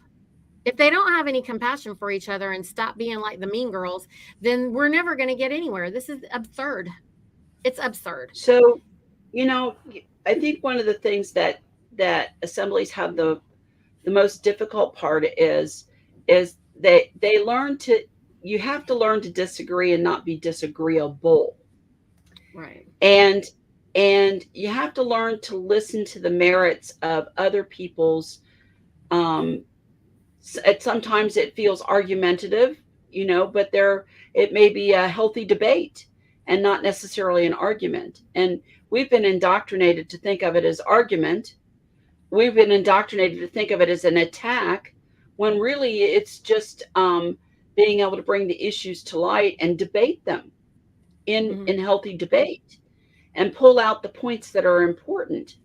If they don't have any compassion for each other and stop being like the mean girls, then we're never going to get anywhere. This is absurd. It's absurd. So, you know, I think one of the things that assemblies have the most difficult part is they learn to you have to learn to disagree and not be disagreeable. Right. And you have to learn to listen to the merits of other people's um sometimes it feels argumentative, but it may be a healthy debate and not necessarily an argument. And we've been indoctrinated to think of it as argument. We've been indoctrinated to think of it as an attack, when really it's just being able to bring the issues to light and debate them Hmm. in healthy debate and pull out the points that are important.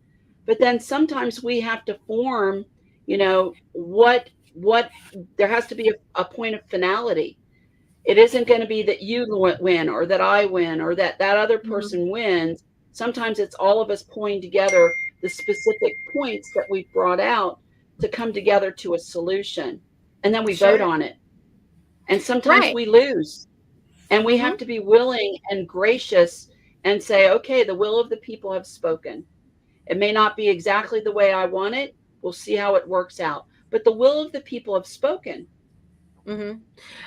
But then sometimes we have to form, what there has to be a point of finality. It isn't going to be that you win or that I win or that other Hmm. person wins. Sometimes it's all of us pulling together the specific points that we've brought out to come together to a solution. And then we vote Sure. on it. And sometimes Right. we lose. And we Hmm. have to be willing and gracious and say, okay, the will of the people have spoken. It may not be exactly the way I want it. We'll see how it works out. But the will of the people have spoken. Hmm.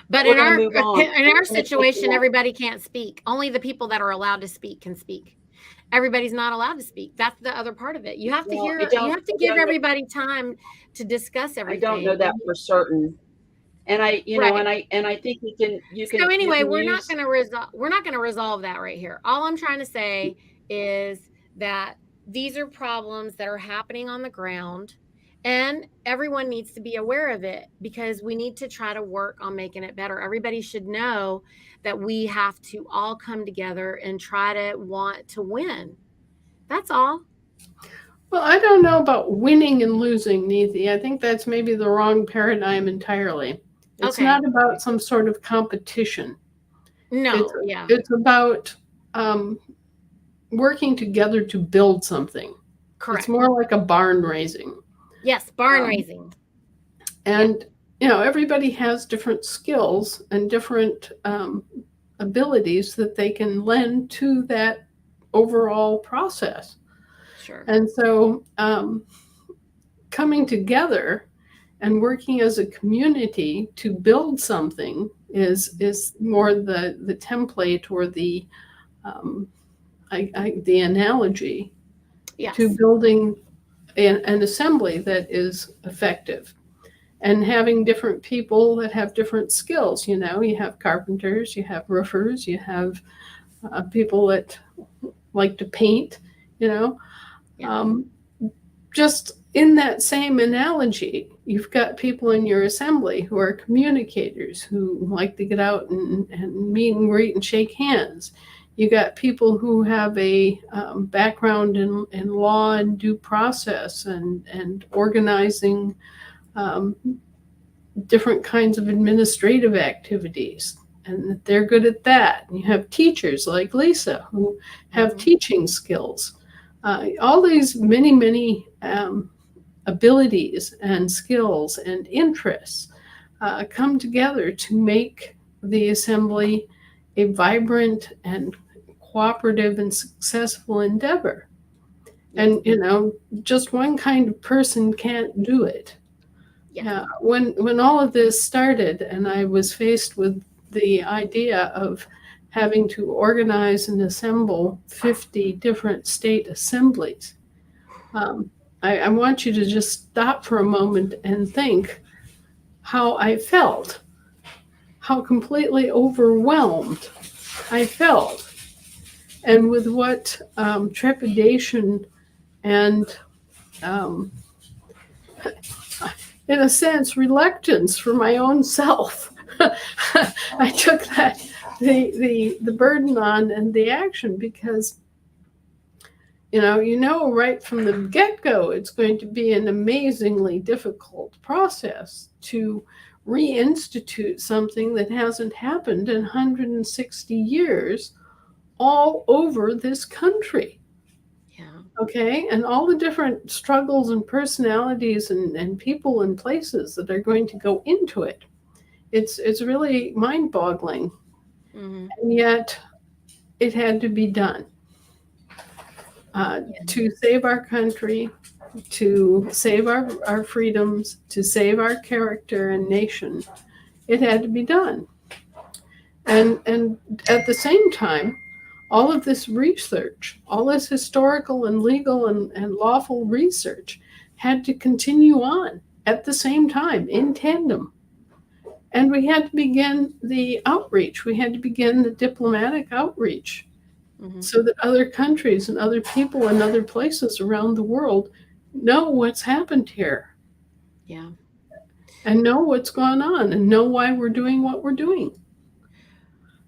But But we're in going to our move on. in We're our going to take the situation, next. everybody can't speak. Only the people that are allowed to speak can speak. Everybody's not allowed to speak. That's the other part of it. Well, You have to give everybody time to discuss I don't know everything. that for certain. And Right. I think So you anyway, can use. we're not going to resolve that right here. All I'm trying to say is that these are problems that are happening on the ground, and everyone needs to be aware of it because we need to try to work on making it better. Everybody should know that we have to all come together and try to want to win. That's all. Well, I don't know about winning and losing, Niti. I think that's maybe the wrong paradigm entirely. It's Okay. not about some sort of competition. It's No, yeah. it's about um, working together to build something. It's Correct. more like a barn raising. Yes, barn Um, raising. Yep. and everybody has different skills and different abilities that they can lend to that overall process. Sure. And so coming together and working as a community to build something is more the template or um, the analogy to Yes. building an assembly that is effective, and having different people that have different skills. You have carpenters, you have roofers, you have people that like to paint. You know, Yeah. um, just in that same analogy, you've got people in your assembly who are communicators who like to get out and meet and greet and shake hands. You got people who have a background in law and due process and organizing um, different kinds of administrative activities, and they're good at that. And you have teachers like Lisa who have Hmm. teaching skills. All these many abilities and skills and interests come together to make the assembly a vibrant and cooperative and successful endeavor. And, just one kind of person can't do it. Yes. Yeah. When all of this started and I was faced with the idea of having to organize and assemble 50 different state assemblies, I want you to just stop for a moment and think how I felt, how completely overwhelmed I felt, and with what trepidation and, um, in a sense, reluctance for my own self. I took the burden on and the action because right from the get-go, it's going to be an amazingly difficult process to reinstitute something that hasn't happened in 160 years all over this country. Yeah. Okay, and all the different struggles and personalities and people and places that are going to go into it. It's really mind-boggling. Mm-hmm. And yet it had to be done to save our country, to save our freedoms, to save our character and nation. It had to be done. And at the same time, all of this research, all this historical and legal and lawful research had to continue on at the same time, in tandem. And we had to begin the outreach. We had to begin the diplomatic outreach so that other countries and other people and other places around the world know what's happened here. Yeah. And know what's gone on and know why we're doing what we're doing.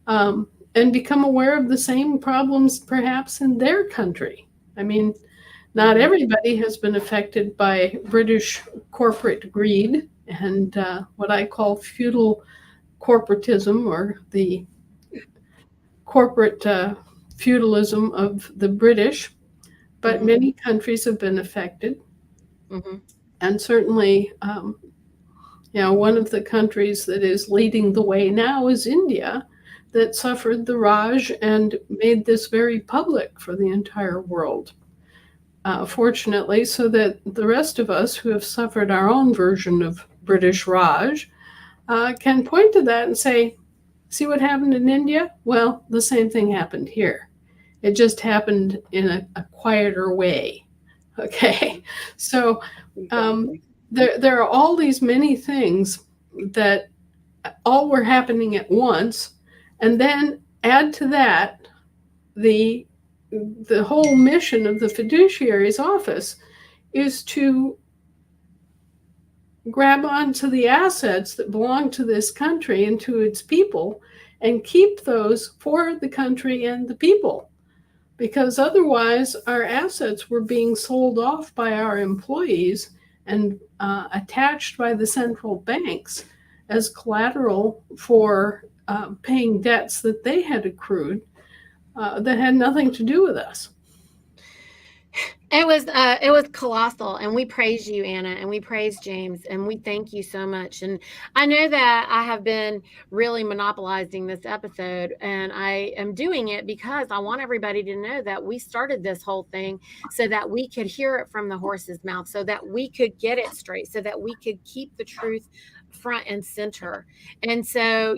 And become aware of the same problems perhaps in their country. I mean, not everybody has been affected by British corporate greed and what I call feudal corporatism, or the corporate feudalism of the British, but many countries have been affected. Mm-hmm. And certainly, one of the countries that is leading the way now is India, that suffered the Raj and made this very public for the entire world. Fortunately, so that the rest of us who have suffered our own version of British Raj can point to that and say, see what happened in India? Well, the same thing happened here. It just happened in a quieter way. Okay, so there are all these many things that all were happening at once, and then add to that the whole mission of the fiduciary's office is to grab onto the assets that belong to this country and to its people and keep those for the country and the people. Because otherwise, our assets were being sold off by our employees and attached by the central banks as collateral for paying debts that they had accrued that had nothing to do with us. It was colossal, and we praise you, Anna, and we praise James, and we thank you so much. And I know that I have been really monopolizing this episode, and I am doing it because I want everybody to know that we started this whole thing so that we could hear it from the horse's mouth, so that we could get it straight, so that we could keep the truth front and center. And so,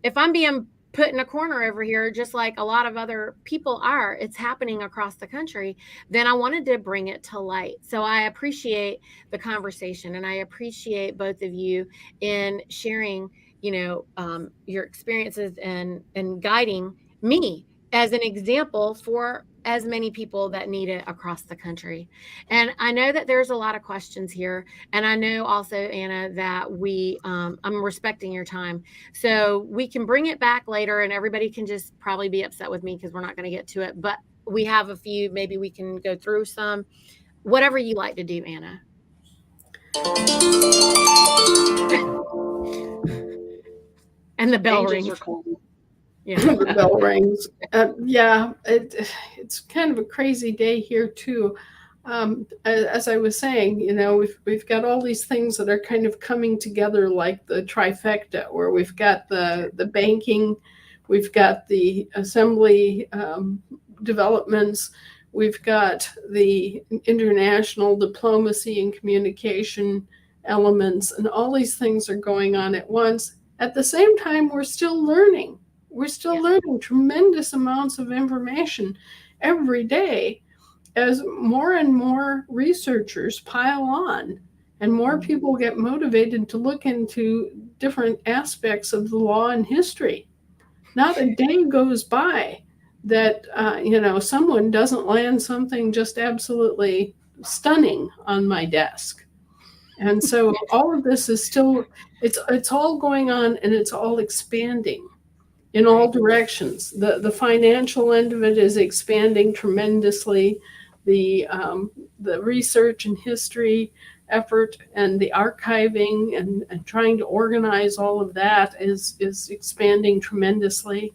if I'm being put in a corner over here, just like a lot of other people are, it's happening across the country, then I wanted to bring it to light. So I appreciate the conversation, and I appreciate both of you in sharing, your experiences and guiding me as an example for as many people that need it across the country. And I know that there's a lot of questions here. And I know also, Anna, that I'm respecting your time. So we can bring it back later, and everybody can just probably be upset with me because we're not going to get to it. But we have a few, maybe we can go through some, whatever you like to do, Anna. And the bell rings. Yeah, the bell rings. It's kind of a crazy day here too. As I was saying, we've got all these things that are kind of coming together, like the trifecta, where we've got the banking, we've got the assembly developments, We've got the international diplomacy and communication elements, and all these things are going on at once. At the same time, we're still learning. We're still Yeah. learning tremendous amounts of information every day as more and more researchers pile on and more people get motivated to look into different aspects of the law and history. Not a day goes by that someone doesn't land something just absolutely stunning on my desk. And so all of this is still, it's all going on, and it's all expanding in all Right. directions. The financial end of it is expanding tremendously. The research and history effort and the archiving and trying to organize all of that is expanding tremendously.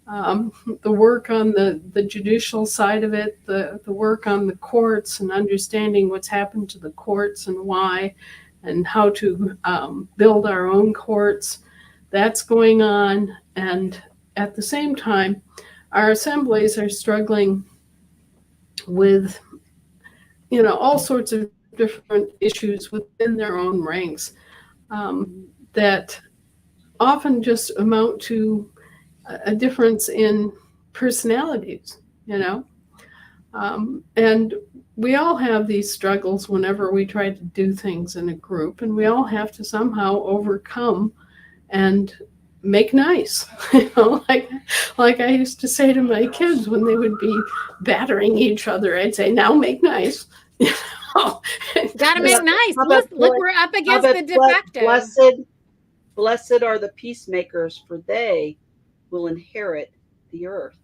The work on the judicial side of it, the work on the courts and understanding what's happened to the courts and why, and how to build our own courts, that's going on. And at the same time, our assemblies are struggling with, all sorts of different issues within their own ranks that often just amount to a difference in personalities, and we all have these struggles whenever we try to do things in a group, and we all have to somehow overcome and make nice. Like I used to say to my kids when they would be battering each other, I'd say, now make nice. Gotta make nice. How about Look, we're up how against about the de facto. blessed are the peacemakers, for they will inherit the earth.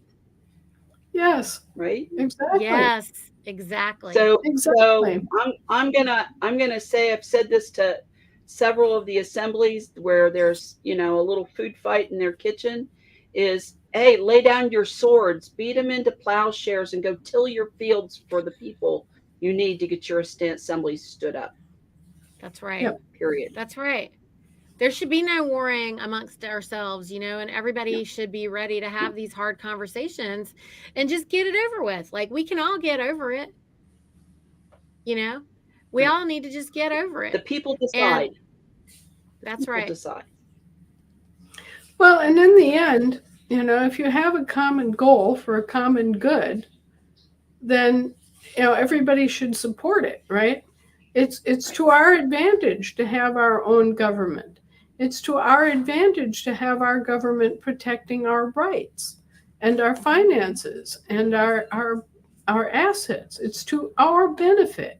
Yes, Right? exactly. Yes, exactly. So Exactly. I'm gonna say, I've said this to several of the assemblies where there's a little food fight in their kitchen, is, hey, lay down your swords, beat them into plowshares, and go till your fields for the people you need to get your assemblies stood up. That's right. Yep. Period. That's right. There should be no warring amongst ourselves, and everybody should be ready to have these hard conversations and just get it over with. Like, we can all get over it. We all need to just get over it. The people And decide. that's People right. decide. Well, and in the end, if you have a common goal for a common good, then everybody should support it, right? It's to our advantage to have our own government. It's to our advantage to have our government protecting our rights and our finances and our assets. It's to our benefit.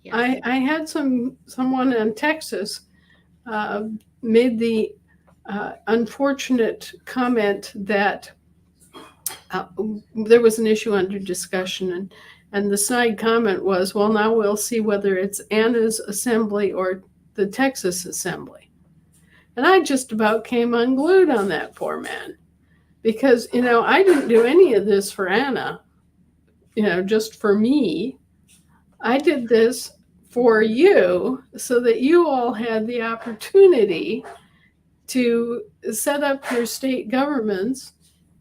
Yes. I had someone in Texas made the unfortunate comment that there was an issue under discussion, and the side comment was, well, now we'll see whether it's Anna's assembly or the Texas assembly. And I just about came unglued on that poor man, because I didn't do any of this for Anna, just for me. I did this for you so that you all had the opportunity to set up your state governments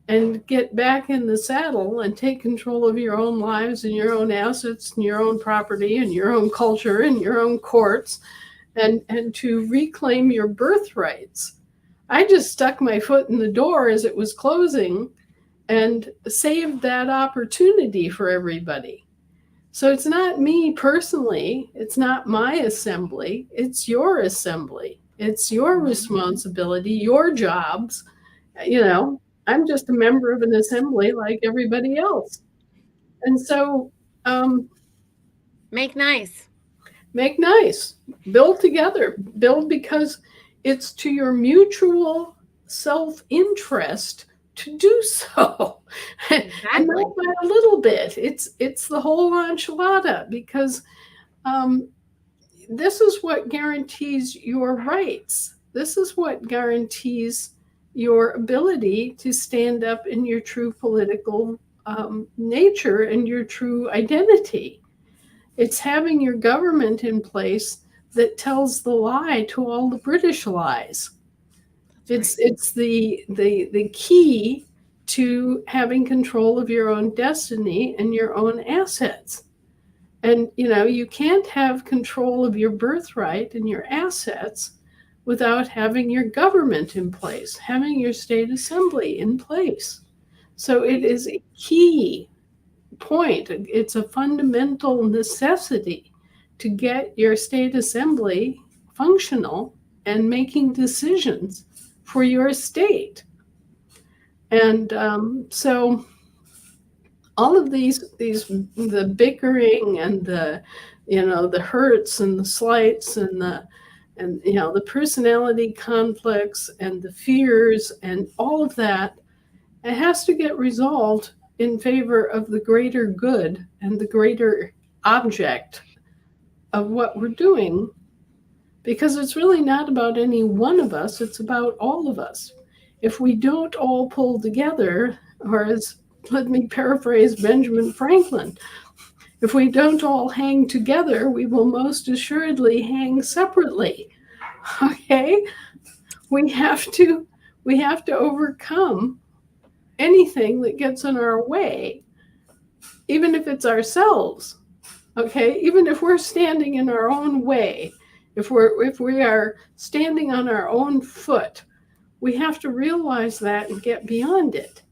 and get back in the saddle and take control of your own lives and your own assets and your own property and your own culture and your own courts, and to reclaim your birthrights. I just stuck my foot in the door as it was closing and saved that opportunity for everybody. So it's not me personally, it's not my assembly, it's your assembly. It's your responsibility, your jobs. I'm just a member of an assembly like everybody else. And so Make nice. make nice, build together, build because it's to your mutual self-interest to do so. And Exactly. not by a little bit. It's the whole enchilada, because this is what guarantees your rights. This is what guarantees your ability to stand up in your true political nature and your true identity. It's having your government in place that tells the lie to all the British lies. That's It's the key to having control of your own destiny and your own assets. And, you can't have control of your birthright and your assets without having your government in place, having your state assembly in place. So it is a key point. It's a fundamental necessity to get your state assembly functional and making decisions for your state. And so all of the bickering and the hurts and the slights and the personality conflicts and the fears and all of that, it has to get resolved in favor of the greater good and the greater object of what we're doing, because it's really not about any one of us, it's about all of us. If we don't all pull together, or let me paraphrase Benjamin Franklin, if we don't all hang together, we will most assuredly hang separately. Okay? We have to overcome anything that gets in our way, even if it's ourselves. Okay? Even if we're standing in our own way, if we are standing on our own foot, we have to realize that and get beyond it.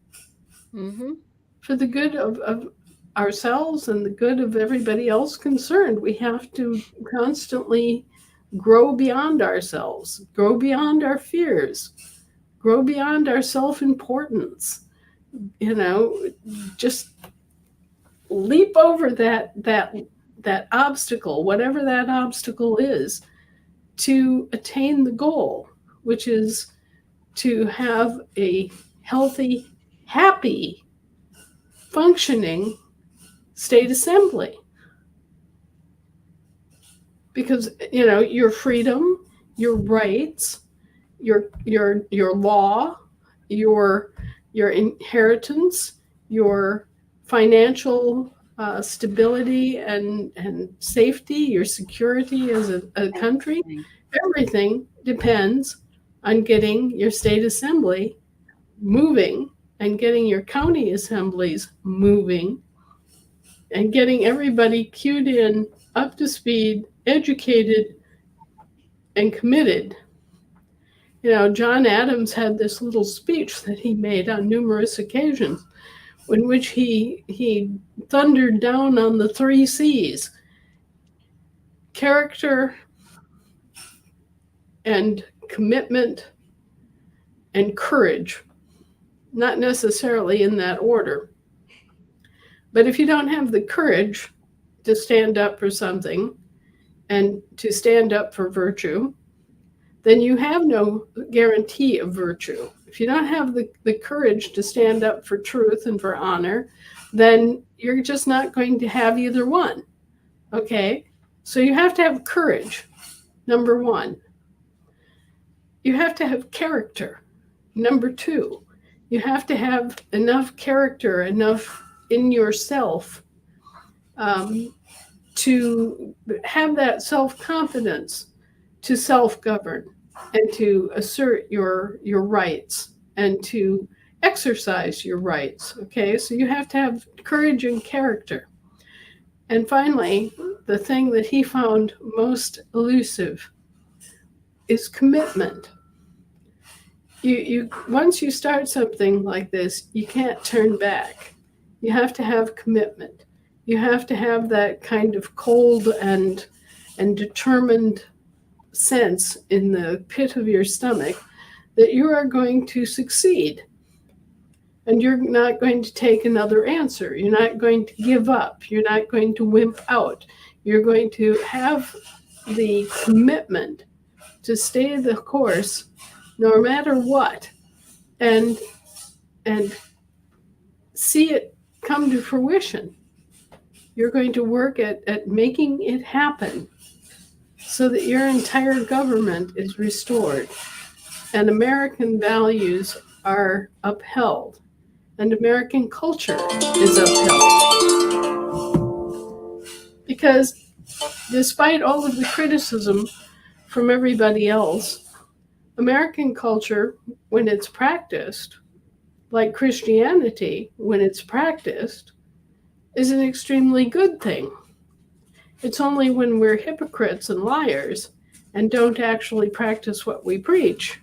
Mm-hmm. For the good of ourselves and the good of everybody else concerned, we have to constantly grow beyond ourselves, grow beyond our fears, grow beyond our self-importance. Just leap over that obstacle, whatever that obstacle is, to attain the goal, which is to have a healthy, happy, functioning state assembly. Because your freedom, your rights, your law, your inheritance, your financial stability and safety, your security as a country, everything depends on getting your state assembly moving and getting your county assemblies moving and getting everybody cued in, up to speed, educated, and committed. John Adams had this little speech that he made on numerous occasions in which he thundered down on the 3 C's: character and commitment and courage. Not necessarily in that order. But if you don't have the courage to stand up for something and to stand up for virtue, then you have no guarantee of virtue. If you don't have the courage to stand up for truth and for honor, then you're just not going to have either one. Okay? So you have to have courage, number 1. You have to have character, number 2. You have to have enough character, enough in yourself to have that self-confidence to self-govern and to assert your rights and to exercise your rights. Okay, so you have to have courage and character. And finally, the thing that he found most elusive is commitment. You once you start something like this, you can't turn back. You have to have commitment. You have to have that kind of cold and determined sense in the pit of your stomach that you are going to succeed. And you're not going to take another answer. You're not going to give up. You're not going to wimp out. You're going to have the commitment to stay the course no matter what, and see it come to fruition. You're going to work at making it happen so that your entire government is restored and American values are upheld and American culture is upheld. Because despite all of the criticism from everybody else, American culture, when it's practiced, like Christianity, when it's practiced, is an extremely good thing. It's only when we're hypocrites and liars and don't actually practice what we preach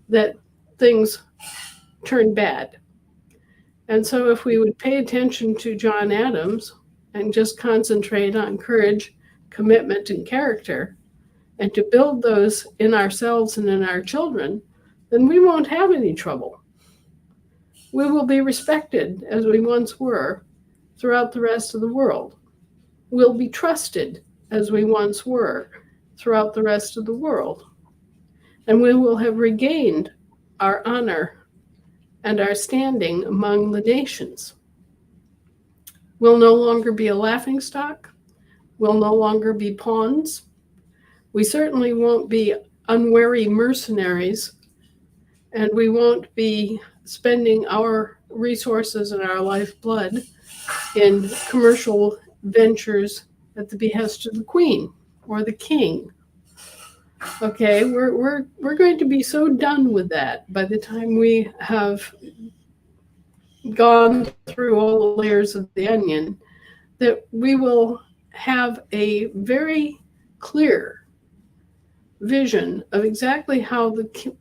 that things turn bad. And so, if we would pay attention to John Adams and just concentrate on courage, commitment, and character, and to build those in ourselves and in our children, then we won't have any trouble. We will be respected as we once were throughout the rest of the world. We'll be trusted as we once were throughout the rest of the world. And we will have regained our honor and our standing among the nations. We'll no longer be a laughingstock. We'll no longer be pawns. We certainly won't be unwary mercenaries, and we won't be spending our resources and our lifeblood in commercial ventures at the behest of the Queen or the King. Okay, we're going to be so done with that by the time we have gone through all the layers of the onion, that we will have a very clear vision of exactly how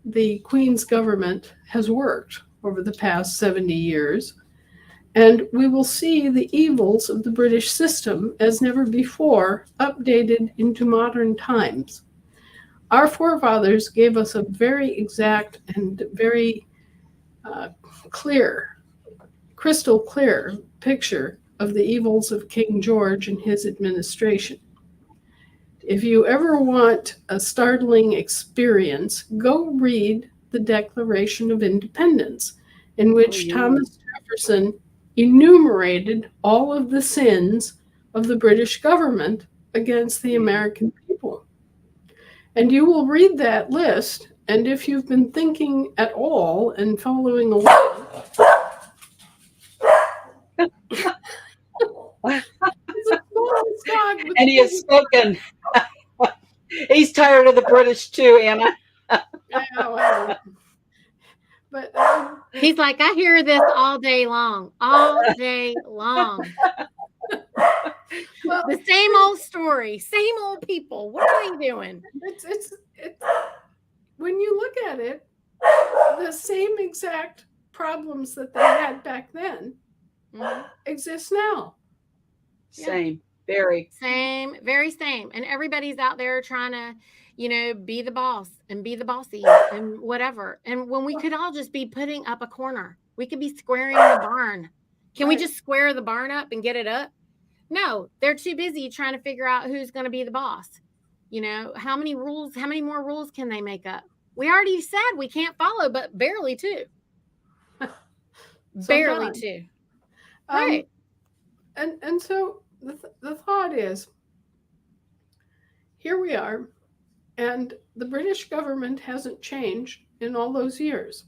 the Queen's government has worked over the past 70 years. And we will see the evils of the British system as never before, updated into modern times. Our forefathers gave us a very exact and very clear, crystal clear picture of the evils of King George and his administration. If you ever want a startling experience, go read the Declaration of Independence, in which Thomas Jefferson enumerated all of the sins of the British government against the American people. And you will read that list, and if you've been thinking at all and following along, and he has spoken. He's tired of the British too, Anna. Yeah, but he's like, I hear this all day long, Well, the same old story, same old people. What are they doing? It's when you look at it, the same exact problems that they had back then exist now. Same. Very Same. And everybody's out there trying to, be the boss and be the bossy and whatever. And when we could all just be putting up a corner, we could be squaring the barn. Can we just square the barn up and get it up? No, they're too busy trying to figure out who's going to be the boss. How many more rules can they make up? We already said we can't follow, but barely two. Barely two. Right. And so the thought is, here we are, and the British government hasn't changed in all those years.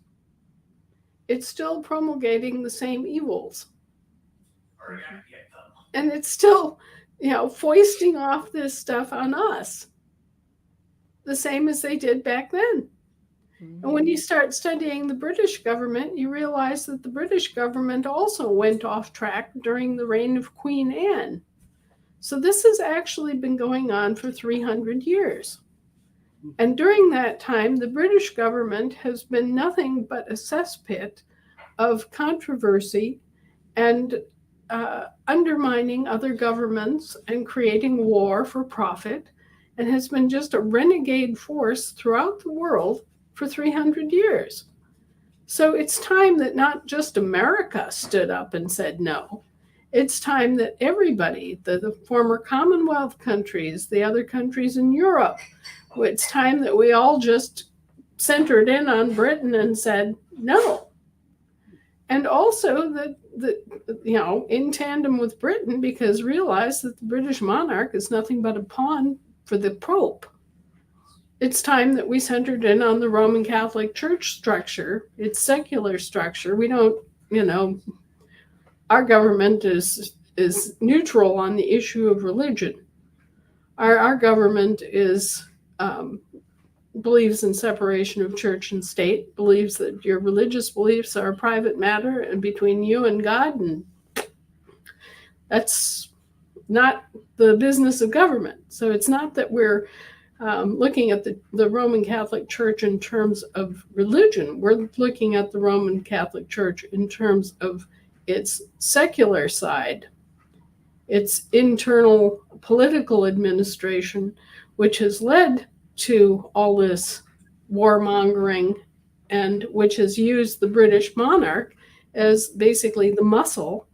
It's still promulgating the same evils. And it's still, foisting off this stuff on us, the same as they did back then. And when you start studying the British government, you realize that the British government also went off track during the reign of Queen Anne. So this has actually been going on for 300 years. And during that time, the British government has been nothing but a cesspit of controversy and undermining other governments and creating war for profit, and has been just a renegade force throughout the world for 300 years. So it's time that not just America stood up and said no. It's time that everybody, the former Commonwealth countries, the other countries in Europe, it's time that we all just centered in on Britain and said no. And also that in tandem with Britain, because realize that the British monarch is nothing but a pawn for the Pope. It's time that we centered in on the Roman Catholic Church structure, its secular structure. We don't, our government is neutral on the issue of religion. Our government is believes in separation of church and state, believes that your religious beliefs are a private matter and between you and God, and that's not the business of government. So it's not that we're looking at the Roman Catholic Church in terms of religion. We're looking at the Roman Catholic Church in terms of its secular side, its internal political administration, which has led to all this warmongering and which has used the British monarch as basically the muscle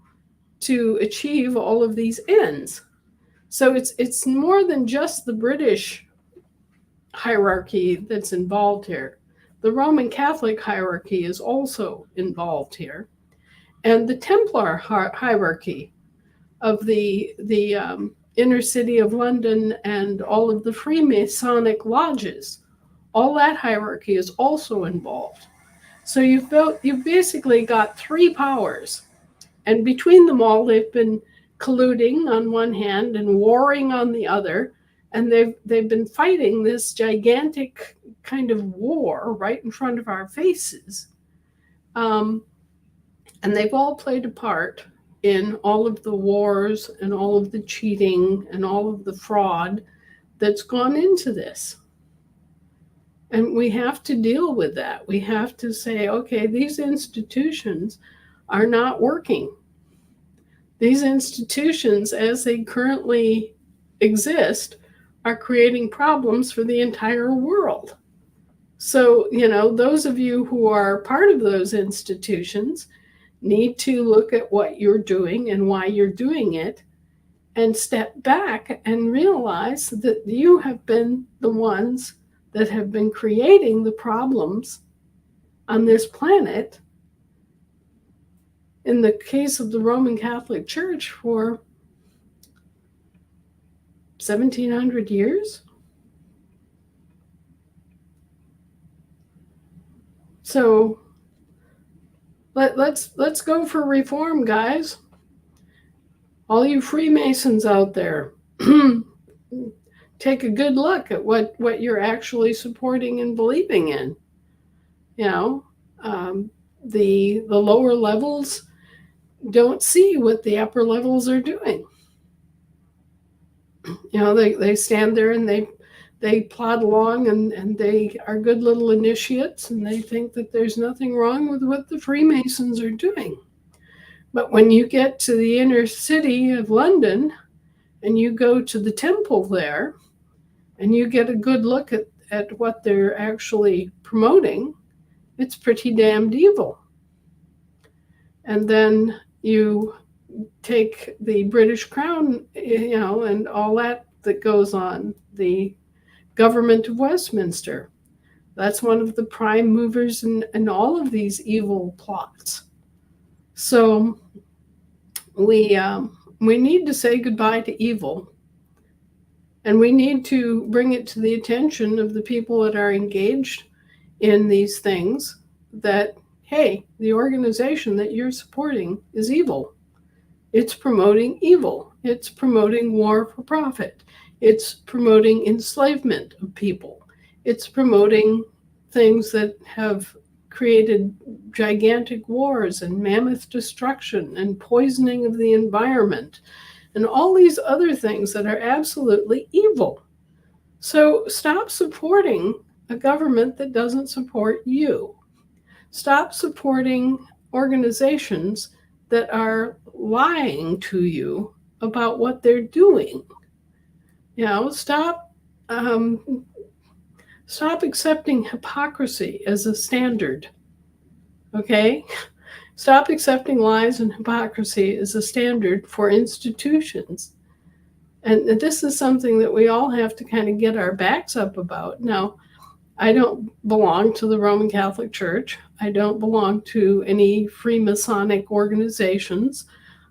to achieve all of these ends. So it's more than just the British hierarchy that's involved here. The Roman Catholic hierarchy is also involved here. And the Templar hierarchy of the inner city of London and all of the Freemasonic lodges, all that hierarchy is also involved. So you've basically got three powers. And between them all, they've been colluding on one hand and warring on the other. And they've been fighting this gigantic kind of war right in front of our faces. And they've all played a part in all of the wars and all of the cheating and all of the fraud that's gone into this. And we have to deal with that. We have to say, okay, these institutions are not working. These institutions, as they currently exist, are creating problems for the entire world. So, those of you who are part of those institutions need to look at what you're doing and why you're doing it and step back and realize that you have been the ones that have been creating the problems on this planet, in the case of the Roman Catholic Church, for 1700 years. So let's go for reform, guys. All you Freemasons out there, take a good look at what you're actually supporting and believing in. The lower levels don't see what the upper levels are doing. They stand there and they plod along and they are good little initiates and they think that there's nothing wrong with what the Freemasons are doing. But when you get to the inner city of London and you go to the temple there and you get a good look at what they're actually promoting, it's pretty damned evil. And then you take the British Crown, and all that goes on, the government of Westminster. That's one of the prime movers in all of these evil plots. So we need to say goodbye to evil, and we need to bring it to the attention of the people that are engaged in these things that, hey, the organization that you're supporting is evil. It's promoting evil. It's promoting war for profit. It's promoting enslavement of people. It's promoting things that have created gigantic wars and mammoth destruction and poisoning of the environment and all these other things that are absolutely evil. So stop supporting a government that doesn't support you. Stop supporting organizations that are lying to you about what they're doing. Stop accepting hypocrisy as a standard. Okay? Stop accepting lies and hypocrisy as a standard for institutions. And this is something that we all have to kind of get our backs up about. Now, I don't belong to the Roman Catholic Church. I don't belong to any Freemasonic organizations.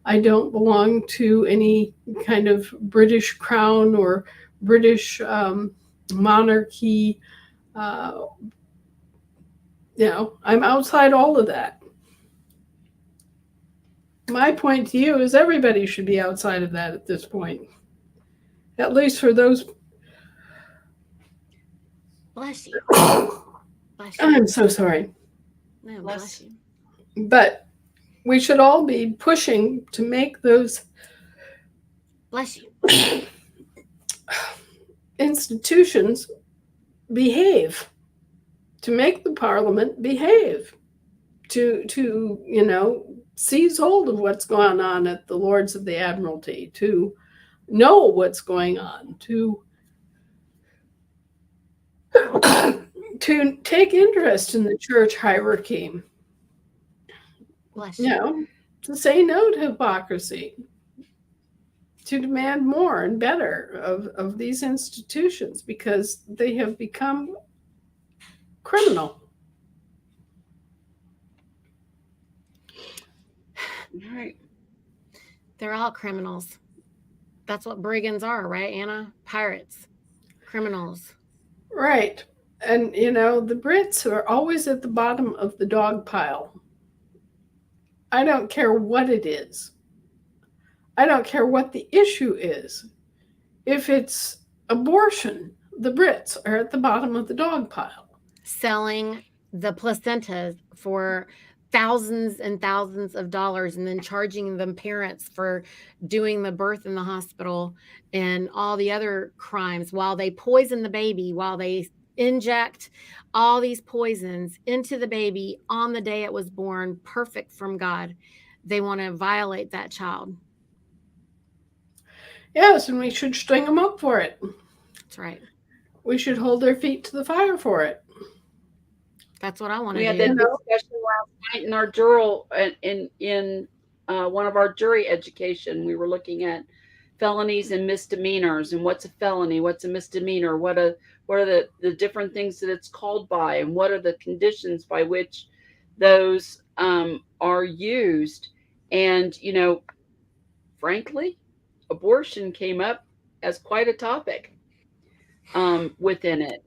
I don't belong to any kind of British crown or British monarchy. I'm outside all of that. My point to you is everybody should be outside of that at this point. At least for those. Bless you. Bless you. I'm so sorry. No, Bless. bless you. But we should all be pushing to make those Bless you. institutions behave, to make the parliament behave, to seize hold of what's going on at the Lords of the Admiralty, to know what's going on, to take interest in the church hierarchy, Bless you. To say no to hypocrisy, to demand more and better of these institutions, because they have become criminal. All right. They're all criminals. That's what brigands are, right, Anna? Pirates, criminals. Right. And, the Brits are always at the bottom of the dog pile. I don't care what it is. I don't care what the issue is. If it's abortion, the Brits are at the bottom of the dog pile. Selling the placentas for thousands and thousands of dollars and then charging them parents for doing the birth in the hospital and all the other crimes while they poison the baby, while they inject all these poisons into the baby on the day it was born, perfect from God. They want to violate that child. Yes, and we should string them up for it. That's right. We should hold their feet to the fire for it. That's what I want to We do. had that discussion last night in our jural, in one of our jury education. We were looking at felonies and misdemeanors, and what's a felony, what's a misdemeanor, what are the different things that it's called by, and what are the conditions by which those are used. And frankly, abortion came up as quite a topic within it.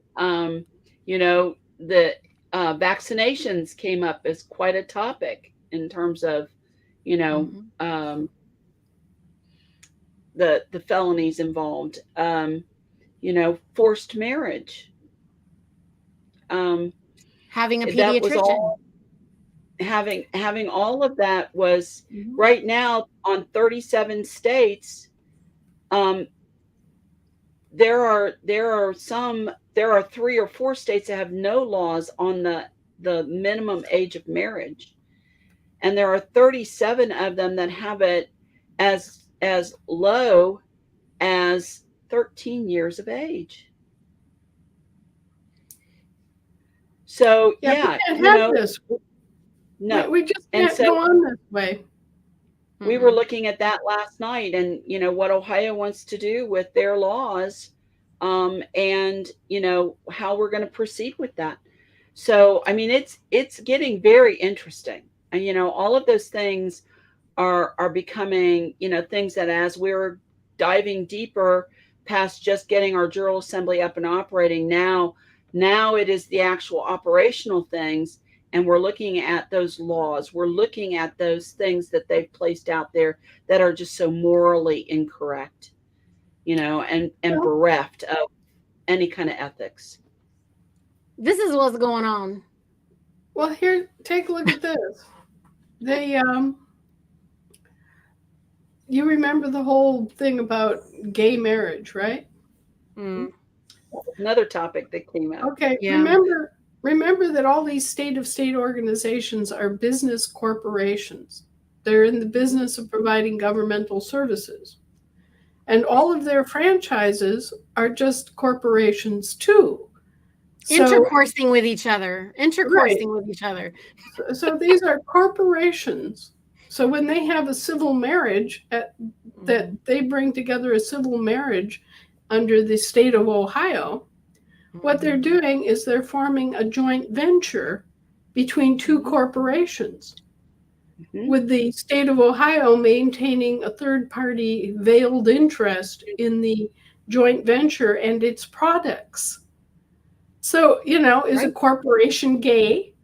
The vaccinations came up as quite a topic in terms of, the felonies involved. Forced marriage. Having a pediatrician. That was all, having all of that was right now on 37 states. There are 3 or 4 states that have no laws on the minimum age of marriage, and there are 37 of them that have it as low as 13 years of age. So we can't have this. No, we just can't go on this way. We were looking at that last night, and what Ohio wants to do with their laws, and how we're going to proceed with that. So I mean, it's getting very interesting, and all of those things are becoming things that, as we're diving deeper past just getting our General Assembly up and operating, now it is the actual operational things. And we're looking at those laws. We're looking at those things that they've placed out there that are just so morally incorrect, and bereft of any kind of ethics. This is what's going on. Well, here, take a look at this. They, you remember the whole thing about gay marriage, right? Another topic that came out. Okay, yeah. Remember that all these state-of-state organizations are business corporations. They're in the business of providing governmental services. And all of their franchises are just corporations too. Intercoursing with each other. So these are corporations. So when they have a civil marriage, that they bring together a civil marriage under the state of Ohio, what they're doing is they're forming a joint venture between 2 corporations, with the state of Ohio maintaining a third-party veiled interest in the joint venture and its products. So, is a corporation gay?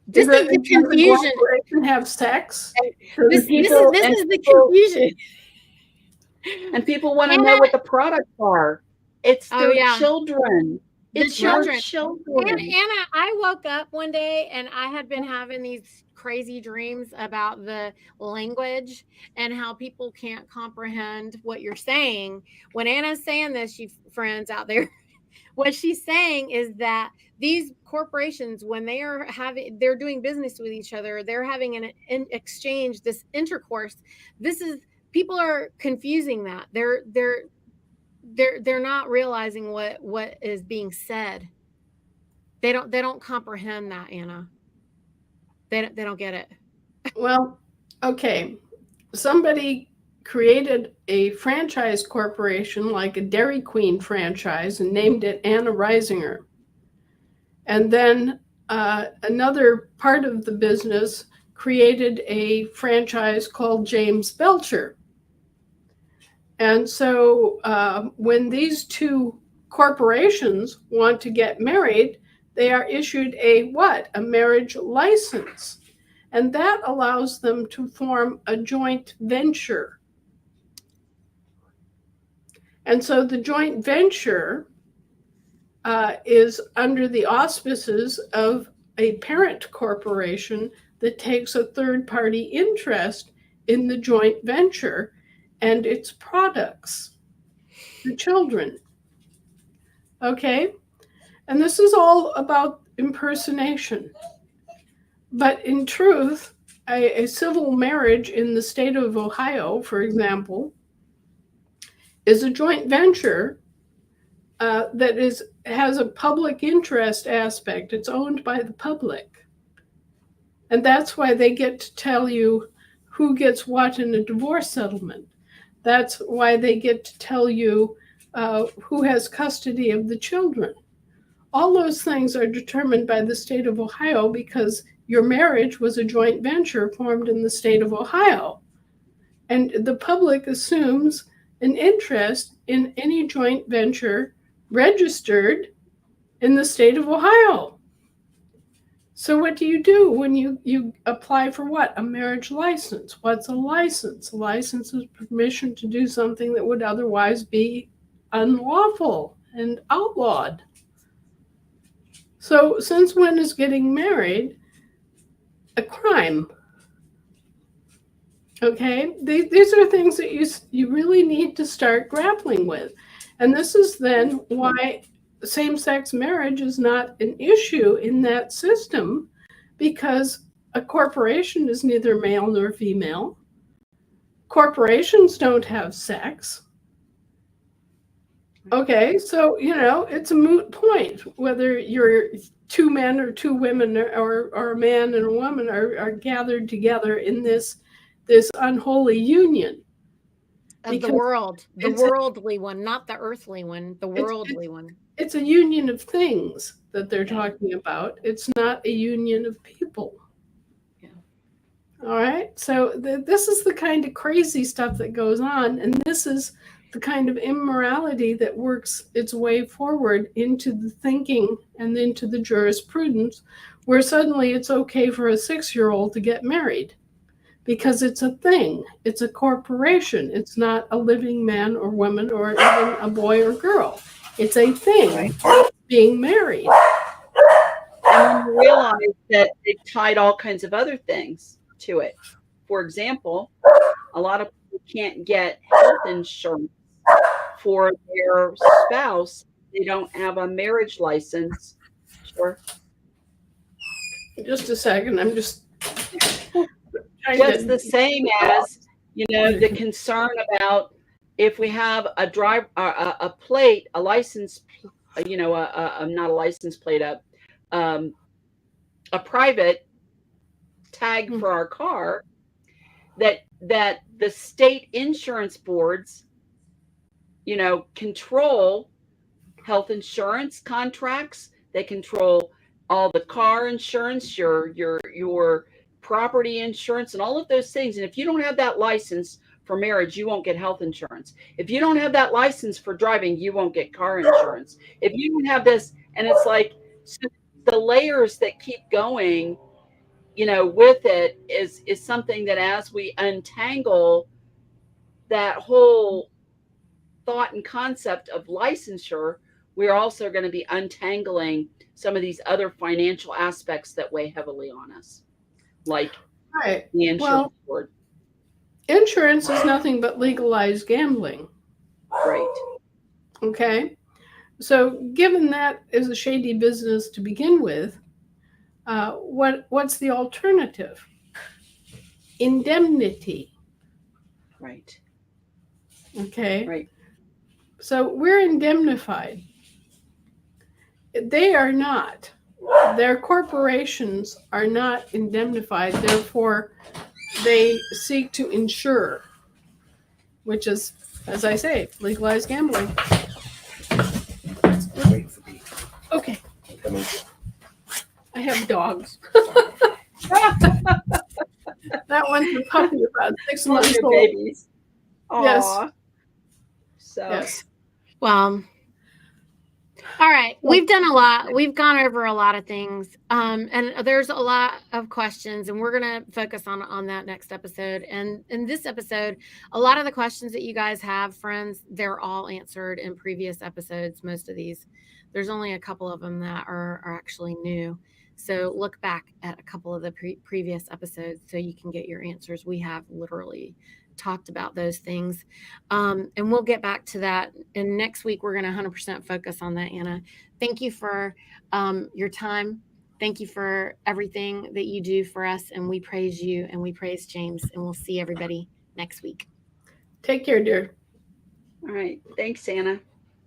This is the confusion. Corporation have sex? This is the confusion. And people want to know what the products are. It's their children. The It's your children. And children. Anna, I woke up one day and I had been having these crazy dreams about the language and how people can't comprehend what you're saying. When Anna's saying this, you friends out there, what she's saying is that these corporations, when they're doing business with each other, they're having an exchange, this intercourse. This is people are confusing that. They're not realizing what is being said. They don't comprehend that, Anna. They don't get it. Well, okay. Somebody created a franchise corporation like a Dairy Queen franchise and named it Anna Reisinger. And then another part of the business created a franchise called James Belcher. And so when these two corporations want to get married, they are issued a what? A marriage license. And that allows them to form a joint venture. And so the joint venture is under the auspices of a parent corporation that takes a third party interest in the joint venture and its products, the children. Okay? And this is all about impersonation. But in truth, a civil marriage in the state of Ohio, for example, is a joint venture that has a public interest aspect. It's owned by the public. And that's why they get to tell you who gets what in a divorce settlement. That's why they get to tell you who has custody of the children. All those things are determined by the state of Ohio because your marriage was a joint venture formed in the state of Ohio. And the public assumes an interest in any joint venture registered in the state of Ohio. So what do you do when you apply for what? A marriage license. What's a license? A license is permission to do something that would otherwise be unlawful and outlawed. So since when is getting married a crime? Okay, these are things that you really need to start grappling with. And this is then why same-sex marriage is not an issue in that system, because a corporation is neither male nor female. Corporations don't have sex. Okay, so, it's a moot point whether you're two men or two women or a man and a woman are gathered together in this unholy union. Of the world, the worldly one, not the earthly one, the worldly one. It's a union of things that they're talking about. It's not a union of people. Yeah. All right. So this is the kind of crazy stuff that goes on. And this is the kind of immorality that works its way forward into the thinking and into the jurisprudence, where suddenly it's okay for a 6-year-old to get married because it's a thing. It's a corporation. It's not a living man or woman or even a boy or girl. It's a thing, being married. And you realize that they've tied all kinds of other things to it. For example, a lot of people can't get health insurance for their spouse. They don't have a marriage license. Sure. Just a second. I'm just the same as, the concern about if we have a plate, a license, not a license plate, a private tag for our car, that the state insurance boards, control health insurance contracts. They control all the car insurance, your property insurance, and all of those things. And if you don't have that license for marriage, you won't get health insurance. If you don't have that license for driving, you won't get car insurance. If you don't have this, and it's like, so the layers that keep going, with it is something that as we untangle that whole thought and concept of licensure, we're also going to be untangling some of these other financial aspects that weigh heavily on us, like Right. the insurance Well, board. insurance is nothing but legalized gambling. Right. Okay. So, given that is a shady business to begin with, what's the alternative? Indemnity. Right. Okay. Right. So we're indemnified. They are not. Their corporations are not indemnified. Therefore, they seek to insure, which is, as I say, legalized gambling. Wait for me. Okay. Coming. I have dogs. That one's a puppy about 6 All months your old. babies. Yes. Aw. So Yes. Well, all right. We've done a lot. We've gone over a lot of things. And there's a lot of questions, and we're going to focus on that next episode. And in this episode, a lot of the questions that you guys have, friends, they're all answered in previous episodes. Most of these, there's only a couple of them that are actually new. So look back at a couple of the previous episodes so you can get your answers. We have literally talked about those things. And we'll get back to that. And next week, we're going to 100% focus on that, Anna. Thank you for your time. Thank you for everything that you do for us. And we praise you and we praise James. And we'll see everybody next week. Take care, dear. all right. Thanks, Anna.